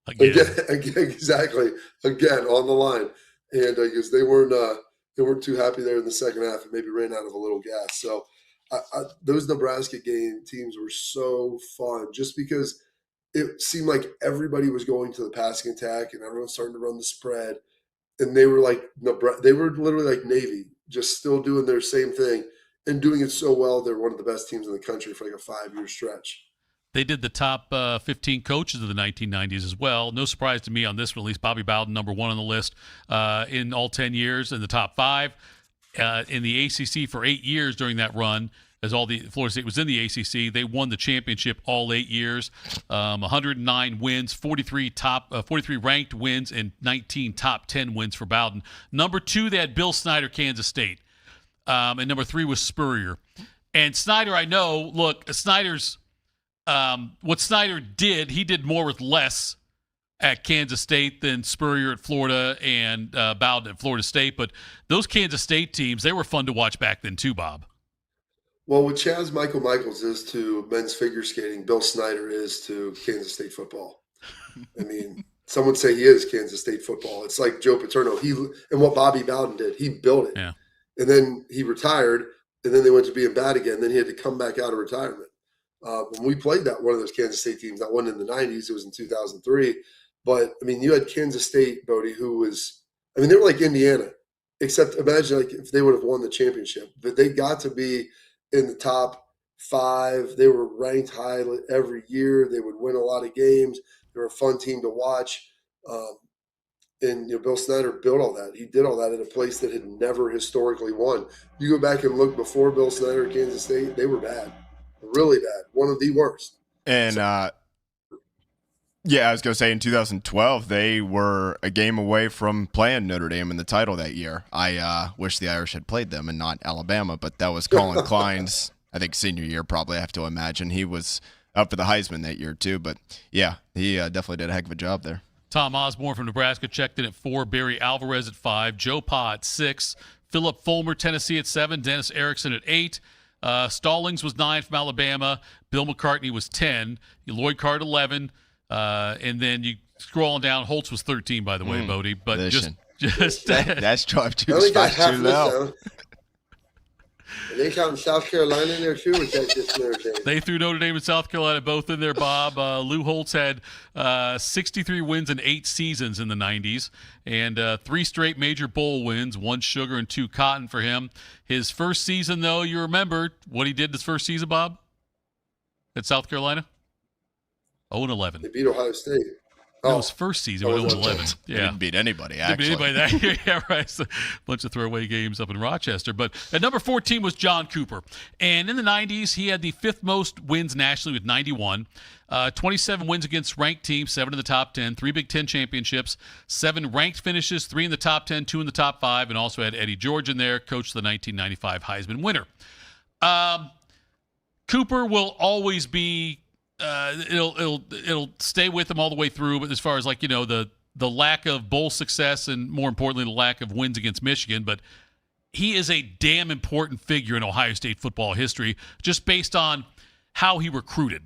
Again, exactly. Again, on the line. And he goes, they weren't too happy there in the second half and maybe ran out of a little gas. So those Nebraska teams were so fun just because it seemed like everybody was going to the passing attack and everyone's starting to run the spread. and they were literally like Navy, just still doing their same thing and doing it so well. They're one of the best teams in the country for like a 5-year stretch. They did the top 15 coaches of the 1990s as well. No surprise to me on this one, at least. Bobby Bowden, number 1 on the list in all 10 years in the top 5. In the ACC for 8 years during that run, as all the Florida State was in the ACC, they won the championship all 8 years. 109 wins, 43 ranked wins, and 19 top 10 wins for Bowden. Number 2, they had Bill Snyder, Kansas State, and number 3 was Spurrier. And Snyder, I know. Look, Snyder's. What Snyder did, he did more with less at Kansas State than Spurrier at Florida and Bowden at Florida State. But those Kansas State teams, they were fun to watch back then too, Bob. Well, what Chaz Michaels is to men's figure skating, Bill Snyder is to Kansas State football. I mean, some would say he is Kansas State football. It's like Joe Paterno. And what Bobby Bowden did, he built it. Yeah. And then he retired, and then they went to being bad again. Then he had to come back out of retirement. When we played one of those Kansas State teams, that one in the 90s, it was in 2003. But, I mean, you had Kansas State, Bodie, who was – I mean, they were like Indiana, except imagine like if they would have won the championship. But they got to be in the top 5. They were ranked high every year. They would win a lot of games. They were a fun team to watch. And Bill Snyder built all that. He did all that at a place that had never historically won. You go back and look before Bill Snyder at Kansas State, they were bad. Really bad. One of the worst. And, I was going to say in 2012, they were a game away from playing Notre Dame in the title that year. I wish the Irish had played them and not Alabama, but that was Colin Klein's, I think, senior year, probably, I have to imagine. He was up for the Heisman that year, too. But, yeah, he definitely did a heck of a job there. Tom Osborne from Nebraska checked in at 4, Barry Alvarez at 5, Joe Pa at 6, Philip Fulmer, Tennessee at 7, Dennis Erickson at 8, Stallings was 9 from Alabama. Bill McCartney was 10. Lloyd Card 11. And then you scroll on down. Holtz was 13, by the way, Bodie. But just that's dropped 2 spots too low. And they counting South Carolina in there too, or is that just Notre Dame? They threw Notre Dame and South Carolina both in there, Bob. Lou Holtz had 63 wins in 8 seasons in the 90s, and 3 straight major bowl wins, 1 sugar and 2 cotton for him. His first season, though, you remember what he did his first season, Bob, at South Carolina? 0-11. They beat Ohio State. No, his first season was 0-11. Yeah. Didn't beat anybody, actually. Didn't beat anybody that year. Yeah, right. It's a bunch of throwaway games up in Rochester. But at number 14 was John Cooper. And in the 90s, he had the 5th most wins nationally with 91. 27 wins against ranked teams, 7 in the top 10, 3 Big Ten championships, 7 ranked finishes, 3 in the top 10, 2 in the top 5, and also had Eddie George in there, coach the 1995 Heisman winner. Cooper will always be it'll stay with him all the way through. But as far as the lack of bowl success and more importantly the lack of wins against Michigan, but he is a damn important figure in Ohio State football history, just based on how he recruited.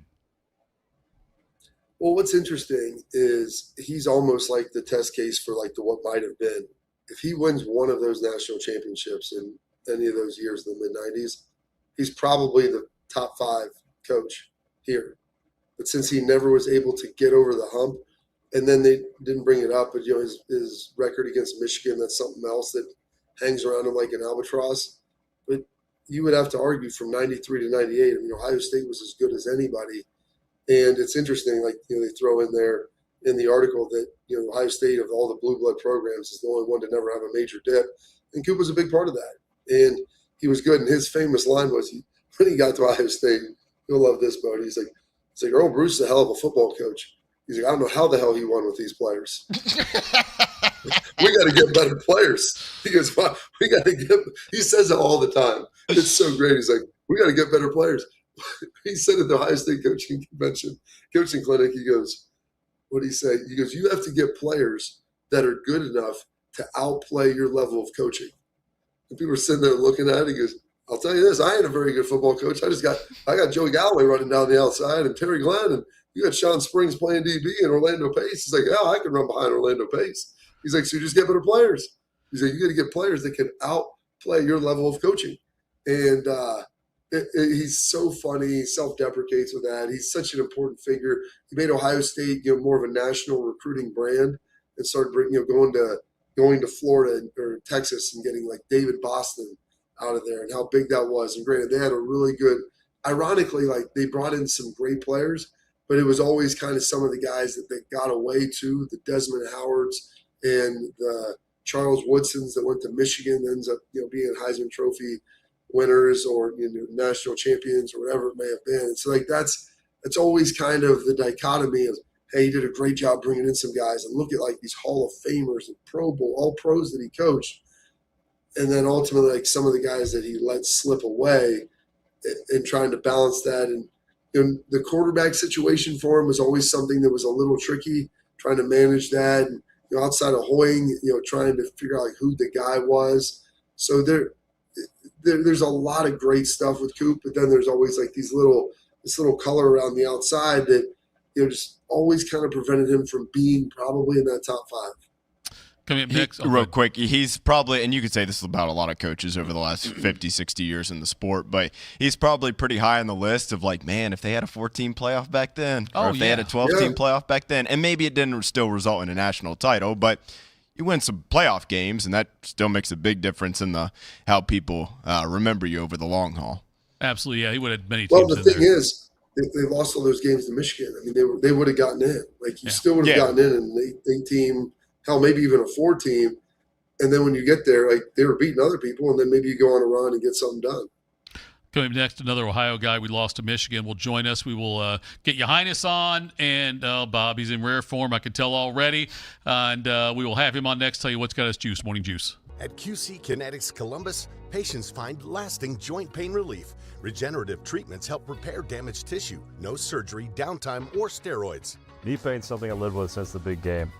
Well, what's interesting is he's almost like the test case for like the what might have been. If he wins one of those national championships in any of those years in the mid-90s, he's probably the top 5 coach here. But since he never was able to get over the hump, and then they didn't bring it up, but his record against Michigan, that's something else that hangs around him like an albatross. But you would have to argue from 93 to 98, I mean, Ohio State was as good as anybody. And it's interesting, they throw in there in the article that, Ohio State of all the blue blood programs is the only one to never have a major dip. And Coop was a big part of that. And he was good. And his famous line was, when he got to Ohio State, you'll love this, Bodie. He's like, Earl Bruce is a hell of a football coach. He's like, I don't know how the hell he won with these players. We got to get better players. He goes, well, we got to get – he says it all the time. It's so great. He's like, we got to get better players. He said at the Ohio State coaching clinic, he goes, what did he say? He goes, you have to get players that are good enough to outplay your level of coaching. And people are sitting there looking at it. He goes, I'll tell you this, I ain't a very good football coach. I got Joey Galloway running down the outside and Terry Glenn, and you got Sean Springs playing DB and Orlando Pace. He's like, I can run behind Orlando Pace. He's like, so you just get better players. He's like, you got to get players that can outplay your level of coaching. And he's so funny. He self-deprecates with that. He's such an important figure. He made Ohio State more of a national recruiting brand and started going going to Florida or Texas and getting like David Boston out of there and how big that was. And granted, they had a really good, ironically, like they brought in some great players, but it was always kind of some of the guys that they got away to, the Desmond Howards and the Charles Woodsons that went to Michigan, ends up being Heisman Trophy winners or national champions or whatever it may have been. And so like that's always kind of the dichotomy of, hey, he did a great job bringing in some guys, and look at like these Hall of Famers and Pro Bowl, all pros that he coached. And then ultimately, like some of the guys that he let slip away and trying to balance that. And the quarterback situation for him was always something that was a little tricky, trying to manage that. And, outside of Hoying, trying to figure out like who the guy was. So there's a lot of great stuff with Coop, but then there's always like this little color around the outside that, just always kind of prevented him from being probably in that top 5. Coming up next. Real quick, he's probably, and you could say this about a lot of coaches over the last 50, 60 years in the sport, but he's probably pretty high on the list of like, man, if they had a 14 playoff back then, or if they had a 12-team playoff back then, and maybe it didn't still result in a national title, but you win some playoff games, and that still makes a big difference in how people remember you over the long haul. Absolutely, yeah. He would have many teams. Well, the thing is, they lost all those games to Michigan. I mean, they would have gotten in. Like, you still would have gotten in an 8-team, hell, maybe even a 4-team. And then when you get there, like, they were beating other people, and then maybe you go on a run and get something done. Coming next, another Ohio guy we lost to Michigan will join us. We will get Ya Highness on, and Bob, he's in rare form, I can tell already. And we will have him on next, tell you what's got us juice, Morning Juice. At QC Kinetics Columbus, patients find lasting joint pain relief. Regenerative treatments help repair damaged tissue. No surgery, downtime, or steroids. Knee pain's something I lived with since the big game,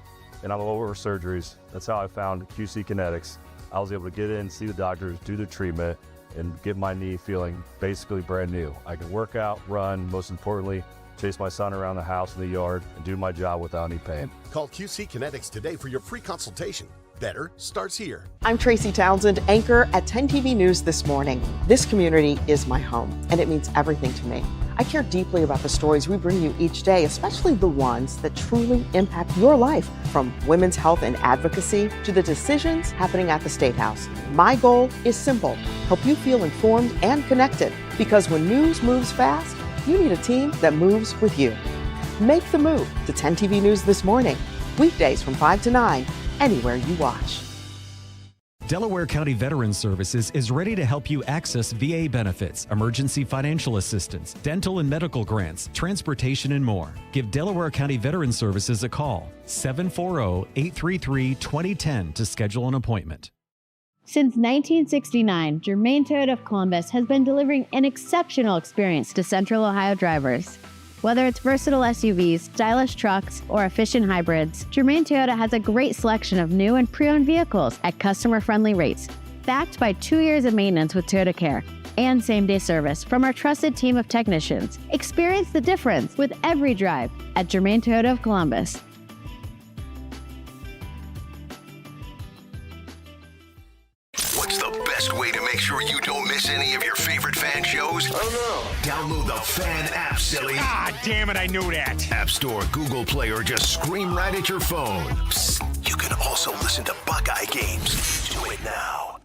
and I'm all over surgeries. That's how I found QC Kinetics. I was able to get in, see the doctors, do the treatment, and get my knee feeling basically brand new. I can work out, run, most importantly, chase my son around the house and the yard, and do my job without any pain. Call QC Kinetics today for your free consultation. Better starts here. I'm Tracy Townsend, anchor at 10 TV News This Morning. This community is my home, and it means everything to me. I care deeply about the stories we bring you each day, especially the ones that truly impact your life, from women's health and advocacy to the decisions happening at the State House. My goal is simple: help you feel informed and connected, because when news moves fast, you need a team that moves with you. Make the move to 10 TV News This Morning, weekdays from 5 to 9, anywhere you watch. Delaware County Veterans Services is ready to help you access VA benefits, emergency financial assistance, dental and medical grants, transportation, and more. Give Delaware County Veterans Services a call, 740-833-2010 to schedule an appointment. Since 1969, Germain Toyota of Columbus has been delivering an exceptional experience to Central Ohio drivers. Whether it's versatile SUVs, stylish trucks, or efficient hybrids, Germain Toyota has a great selection of new and pre-owned vehicles at customer-friendly rates, backed by 2 years of maintenance with Toyota Care and same-day service from our trusted team of technicians. Experience the difference with every drive at Germain Toyota of Columbus. What's the best way to make sure you don't miss any of your favorite fan shows? Oh, no. Download the Fan app, silly. Ah, damn it, I knew that. App Store, Google Play, or just scream right at your phone. Psst, you can also listen to Buckeye games. Do it now.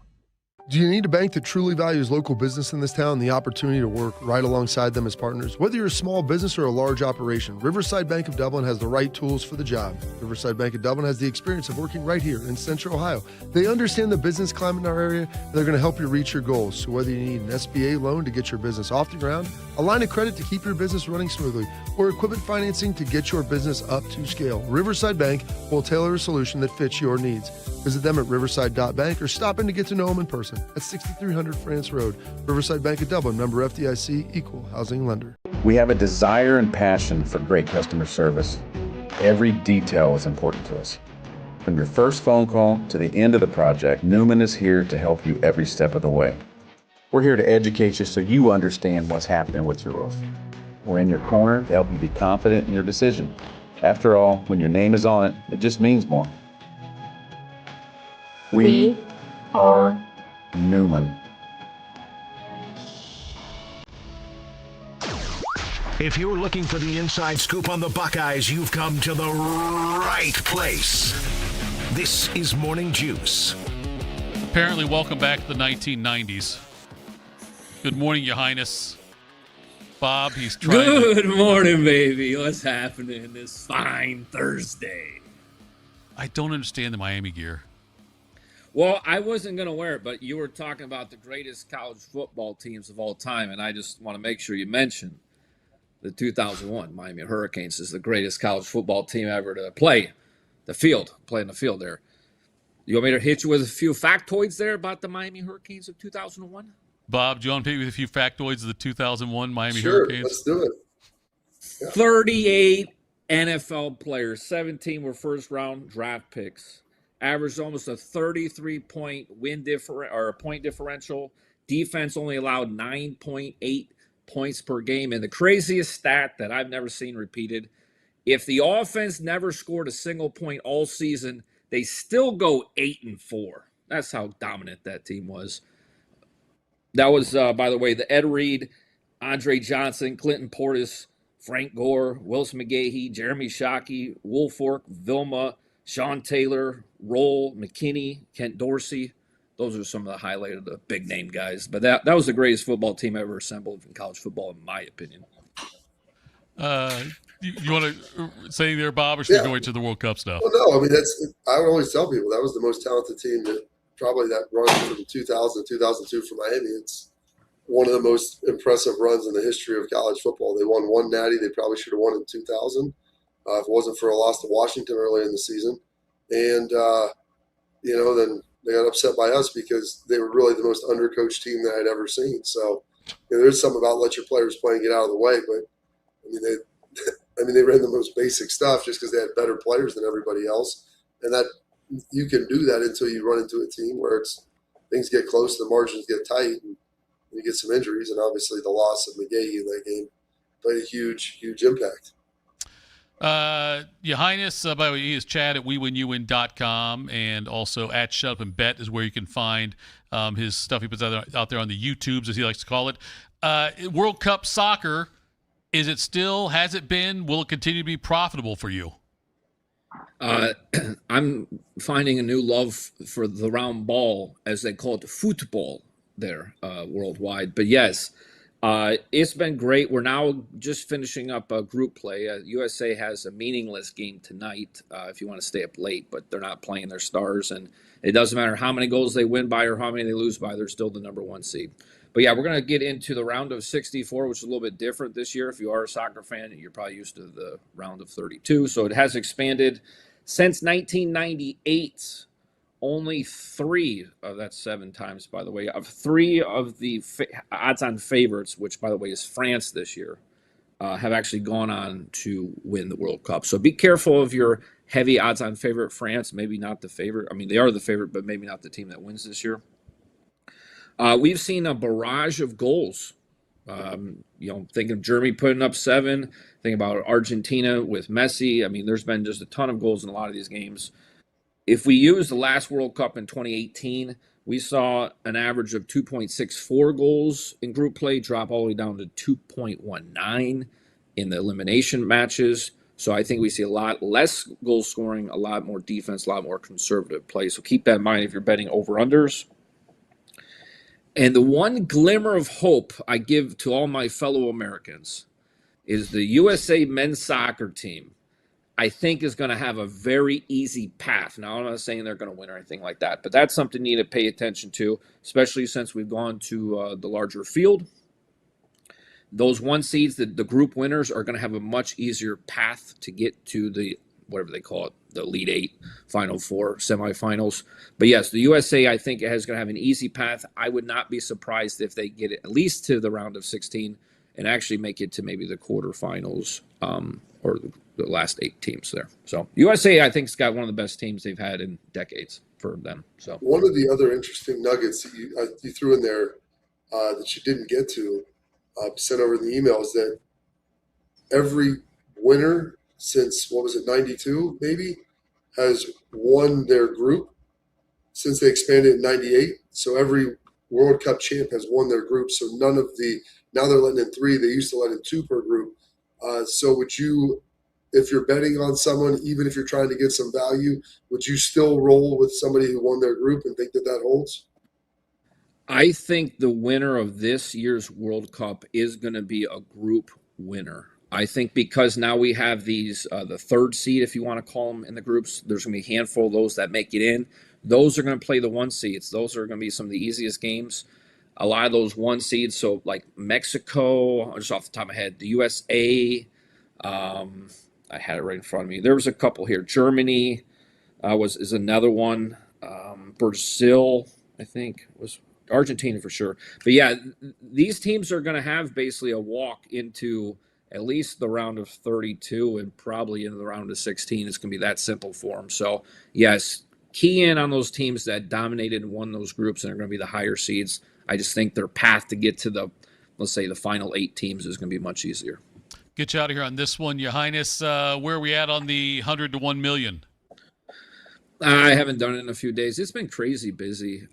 Do you need a bank that truly values local business in this town and the opportunity to work right alongside them as partners? Whether you're a small business or a large operation, Riverside Bank of Dublin has the right tools for the job. Riverside Bank of Dublin has the experience of working right here in Central Ohio. They understand the business climate in our area, and they're going to help you reach your goals. So whether you need an SBA loan to get your business off the ground, a line of credit to keep your business running smoothly, or equipment financing to get your business up to scale, Riverside Bank will tailor a solution that fits your needs. Visit them at riverside.bank or stop in to get to know them in person at 6300 France Road. Riverside Bank of Dublin, member FDIC, equal housing lender. We have a desire and passion for great customer service. Every detail is important to us. From your first phone call to the end of the project, Newman is here to help you every step of the way. We're here to educate you so you understand what's happening with your roof. We're in your corner to help you be confident in your decision. After all, when your name is on it, it just means more. We are Newman. If you're looking for the inside scoop on the Buckeyes, you've come to the right place. This is Morning Juice. Apparently, welcome back to the 1990s. Good morning, Ya Highness. Bob, he's trying Good morning, baby. What's happening this fine Thursday? I don't understand the Miami gear. Well, I wasn't going to wear it, but you were talking about the greatest college football teams of all time, and I just want to make sure you mention the 2001 Miami Hurricanes is the greatest college football team ever to play in the field there. You want me to hit you with a few factoids there about the Miami Hurricanes of 2001? Bob, do you want to hit me with a few factoids of the 2001 Miami Sure, Hurricanes? let's do it. Yeah. 38 NFL players, 17 were first-round draft picks. Averaged almost a 33-point point differential. Defense only allowed 9.8 points per game. And the craziest stat that I've never seen repeated, if the offense never scored a single point all season, they still go 8-4. That's how dominant that team was. That was, by the way, the Ed Reed, Andre Johnson, Clinton Portis, Frank Gore, Wilson McGahee, Jeremy Shockey, Woolfolk, Vilma, Sean Taylor, Roll, McKinney, Kent Dorsey. Those are some of the highlight of the big-name guys. But that was the greatest football team ever assembled in college football, in my opinion. You want to say there, Bob, or should we go into the World Cup stuff? Well, no, I mean, I would always tell people that was the most talented team that probably that run from 2000 to 2002 for Miami. It's one of the most impressive runs in the history of college football. They won one natty they probably should have won in 2000 if it wasn't for a loss to Washington early in the season. And, then they got upset by us because they were really the most undercoached team that I'd ever seen. So there's something about let your players play and get out of the way. But, they ran the most basic stuff just because they had better players than everybody else. And that you can do that until you run into a team where things get close, the margins get tight, and you get some injuries. And obviously the loss of McGahee in that game played a huge, huge impact. Ya Highness, by the way, he is Chad at WeWinUwin.com, and also at Shut Up and Bet is where you can find his stuff he puts out there on the YouTubes, as he likes to call it. World Cup soccer, is it still, has it been, will it continue to be profitable for you? I'm finding a new love for the round ball, as they call it, football there worldwide. But yes, it's been great. We're now just finishing up a group play. USA has a meaningless game tonight if you want to stay up late, but they're not playing their stars. And it doesn't matter how many goals they win by or how many they lose by, they're still the number one seed. But yeah, we're going to get into the round of 64, which is a little bit different this year. If you are a soccer fan, you're probably used to the round of 32. So it has expanded since 1998. Only three, that's 7 times, by the way, of 3 of the odds-on favorites, which, by the way, is France this year, have actually gone on to win the World Cup. So be careful of your heavy odds-on favorite, France, maybe not the favorite. I mean, they are the favorite, but maybe not the team that wins this year. We've seen a barrage of goals. Think of Germany putting up 7. Think about Argentina with Messi. I mean, there's been just a ton of goals in a lot of these games. If we use the last World Cup in 2018, we saw an average of 2.64 goals in group play drop all the way down to 2.19 in the elimination matches. So I think we see a lot less goal scoring, a lot more defense, a lot more conservative play. So keep that in mind if you're betting over-unders. And the one glimmer of hope I give to all my fellow Americans is the USA men's soccer team, I think, is going to have a very easy path. Now, I'm not saying they're going to win or anything like that, but that's something you need to pay attention to, especially since we've gone to the larger field. Those 1 seeds, the group winners, are going to have a much easier path to get to the, whatever they call it, the Elite 8, Final 4, semifinals. But yes, the USA, I think, is going to have an easy path. I would not be surprised if they get it at least to the round of 16 and actually make it to maybe the quarterfinals or the last 8 teams there. So USA, I think, has got one of the best teams they've had in decades for them. So one of the other interesting nuggets that you threw in there that you didn't get to sent over in the email is that every winner since, 92 maybe, has won their group since they expanded in 98. So every World Cup champ has won their group. So none of now they're letting in 3. They used to let in 2 per group. So would you, if you're betting on someone, even if you're trying to get some value, would you still roll with somebody who won their group and think that holds? I think the winner of this year's World Cup is going to be a group winner. I think because now we have these, the third seed, if you want to call them, in the groups, there's going to be a handful of those that make it in. Those are going to play the one seeds. Those are going to be some of the easiest games. A lot of those one seeds, so like Mexico, just off the top of my head, the USA, I had it right in front of me. There was a couple here. Germany is another one. Brazil, I think, was Argentina for sure. But yeah, these teams are going to have basically a walk into at least the round of 32 and probably into the round of 16. It's going to be that simple for them. So yes, key in on those teams that dominated and won those groups and are going to be the higher seeds. I just think their path to get to the, let's say, the final 8 teams is going to be much easier. Get you out of here on this one, Ya Highness. Where are we at on the 100 to 1 million? I haven't done it in a few days. It's been crazy busy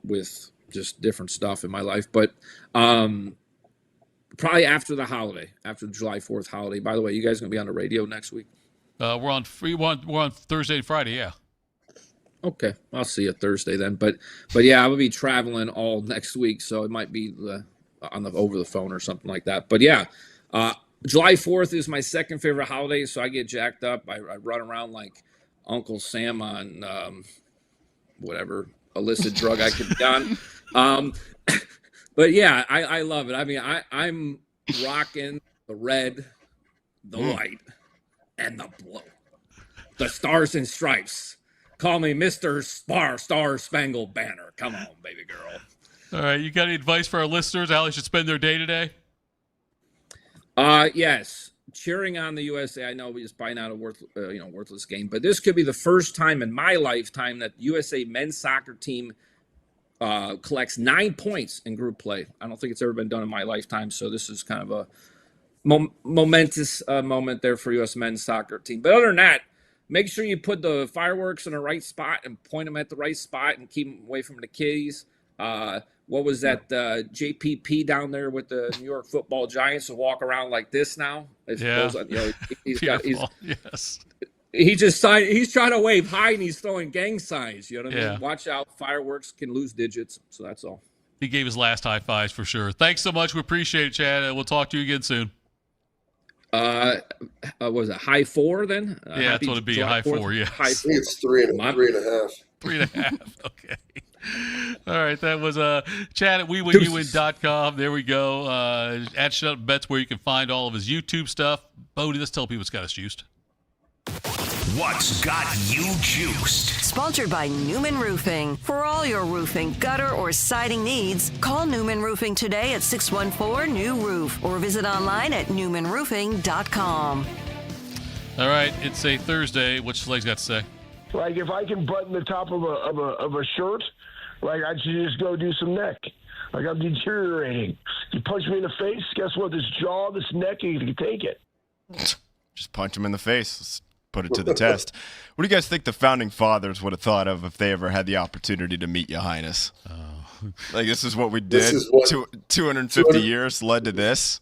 with just different stuff in my life. But probably after the holiday, after the July 4th holiday. By the way, you guys going to be on the radio next week? We're on Thursday and Friday, yeah. Okay, I'll see you Thursday then. But yeah, I will be traveling all next week, so it might be over the phone or something like that. But yeah, July 4th is my second favorite holiday, so I get jacked up. I run around like Uncle Sam on whatever illicit drug I could be on. But yeah, I love it. I mean, I'm rocking the red, the white, and the blue. The stars and stripes. Call me Mr. Star Spangled Banner. Come on, baby girl. All right, you got any advice for our listeners, how they should spend their day today? Yes, cheering on the USA. I know we just buying out a worthless game, but this could be the first time in my lifetime that USA men's soccer team collects 9 points in group play. I don't think it's ever been done in my lifetime, so this is kind of a momentous moment there for U.S. men's soccer team. But other than that, make sure you put the fireworks in the right spot and point them at the right spot and keep them away from the kiddies. What was that JPP down there with the New York Football Giants to walk around like this now? Yeah. He's trying to wave high and he's throwing gang signs. You know what I mean? Watch out. Fireworks can lose digits. So that's all. He gave his last high fives for sure. Thanks so much. We appreciate it, Chad. We'll talk to you again soon. Was it high 4 then? Yeah, that's what it'd be. A high 4, yeah. I think it's 3.5. 3.5. Okay. All right, that was Chad at WeWinUwin.com. There we go. At Shut Up Bets, where you can find all of his YouTube stuff. Bodie, let's tell people what's got us juiced. What's got you juiced? Sponsored by Newman Roofing. For all your roofing, gutter, or siding needs, call Newman Roofing today at 614-NEW-ROOF or visit online at newmanroofing.com. All right, it's a Thursday. What's Slade's got to say? Like, if I can button the top of a shirt, like, I should just go do some neck. Like, I'm deteriorating. You punch me in the face, guess what? This jaw, this neck, you can take it. Just punch him in the face. Let's put it to the test. What do you guys think the founding fathers would have thought of if they ever had the opportunity to meet Ya Highness? Like, this is what we did. 250 years led to this.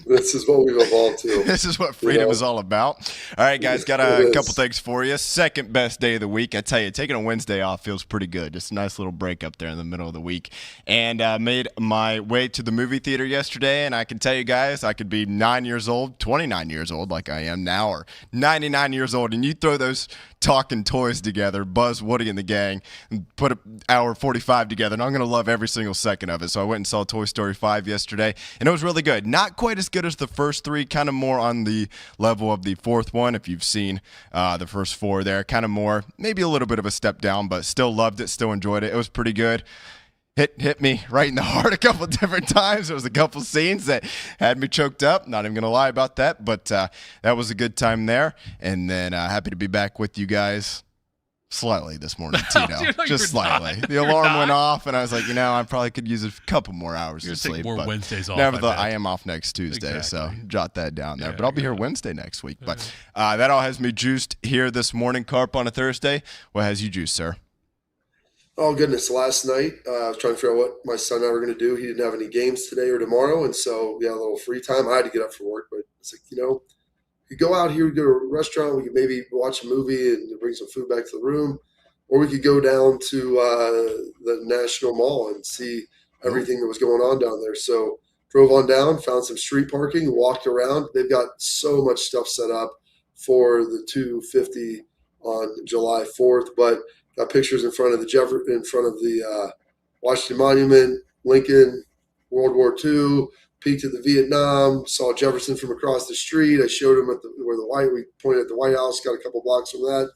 This is what we've evolved to. This is what freedom is all about. All right, guys, got a couple things for you. Second best day of the week. I tell you, taking a Wednesday off feels pretty good. Just a nice little break up there in the middle of the week. And made my way to the movie theater yesterday, and I can tell you guys, I could be 9 years old, 29 years old like I am now, or 99 years old, and you throw those talking toys together, Buzz, Woody, and the gang, and put an hour 45 together, and I'm going to love every single second of it. So I went and saw Toy Story 5 yesterday, and it was really good. Not quite as good as the first three, kind of more on the level of the fourth one, if you've seen the first four there. Kind of more, maybe a little bit of a step down, but still loved it, still enjoyed it. It was pretty good. Hit me right in the heart a couple different times. There was a couple scenes that had me choked up. Not even going to lie about that, but that was a good time there. And then happy to be back with you guys slightly this morning, Tito. Just slightly. The alarm went off, and I was like, I probably could use a couple more hours of sleep. More Wednesdays off. Nevertheless, I am off next Tuesday, so jot that down there. But I'll be here Wednesday next week. But that all has me juiced here this morning. Carp on a Thursday. What has you juiced, sir? Oh, goodness. Last night, I was trying to figure out what my son and I were going to do. He didn't have any games today or tomorrow, and so we had a little free time. I had to get up for work, but it's like, could go out here, go to a restaurant, we could maybe watch a movie and bring some food back to the room, or we could go down to the National Mall and see everything that was going on down there. So drove on down, found some street parking, walked around. They've got so much stuff set up for the 250 on July 4th, but got pictures in front of the Washington Monument, Lincoln, World War II, peeked at the Vietnam, saw Jefferson from across the street. I showed him we pointed at the White House, got a couple blocks from that.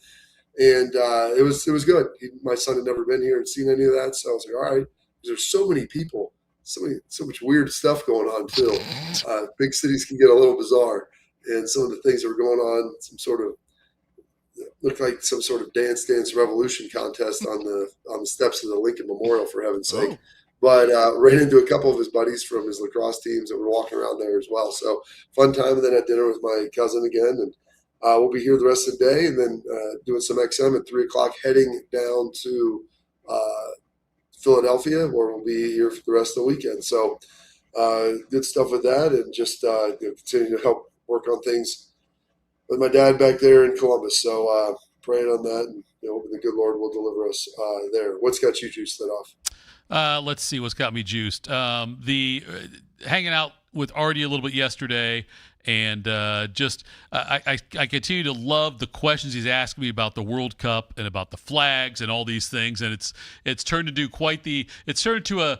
And it was good. My son had never been here and seen any of that. So I was like, all right, there's so many people, so much weird stuff going on too. Big cities can get a little bizarre. And some of the things that were going on, looked like some sort of dance revolution contest on the steps of the Lincoln Memorial, for heaven's sake. But ran into a couple of his buddies from his lacrosse teams that were walking around there as well. So fun time. And then had dinner with my cousin again. And we'll be here the rest of the day, and then doing some XM at 3:00, heading down to Philadelphia, where we'll be here for the rest of the weekend. So good stuff with that, and just continue to help work on things with my dad back there in Columbus. So praying on that, and hoping the good Lord will deliver us there. What's got you juiced that off? Let's see what's got me juiced. The hanging out with Artie a little bit yesterday, and I continue to love the questions he's asking me about the World Cup and about the flags and all these things. And it's turned into a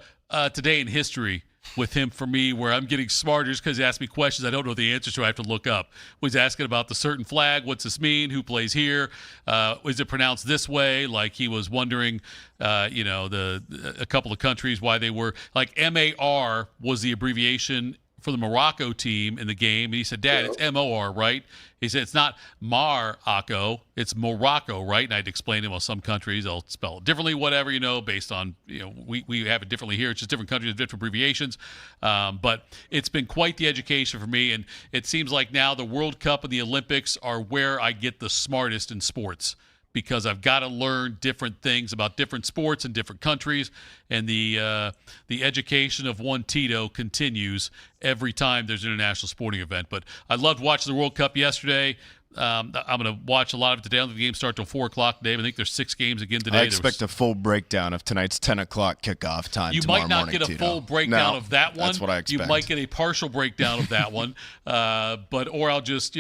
today in history with him for me, where I'm getting smarter just because he asked me questions I don't know the answers to. I have to look up. He's asking about the certain flag. What's this mean? Who plays here? Is it pronounced this way? Like he was wondering, a couple of countries, why they were like MAR was the abbreviation for the Morocco team in the game. And he said, Dad, it's MOR, right? He said, it's not Morocco, it's Morocco, right? And I'd explain to him, well, some countries, they'll spell it differently, whatever, based on, we have it differently here. It's just different countries have different abbreviations. But it's been quite the education for me. And it seems like now the World Cup and the Olympics are where I get the smartest in sports, because I've got to learn different things about different sports and different countries, and the education of one Tito continues every time there's an international sporting event. But I loved watching the World Cup yesterday. I'm going to watch a lot of it today. I don't think the games start till 4 o'clock today. I think there's 6 games again today. I expect a full breakdown of tonight's 10 o'clock kickoff time. You might not get a full breakdown of that one. That's what I expect. You might get a partial breakdown of that one, or I'll just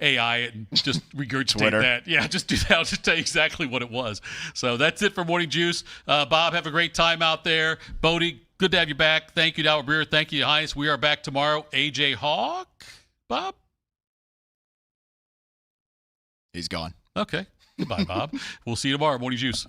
AI it and just regurgitate that. Yeah, just do that. I'll just tell you exactly what it was. So that's it for Morning Juice. Bob, have a great time out there. Bodie, good to have you back. Thank you to Albert Breer. Thank you, Ya Highness. We are back tomorrow. AJ Hawk, Bob? He's gone. Okay. Goodbye, Bob. We'll see you tomorrow. Morning Juice.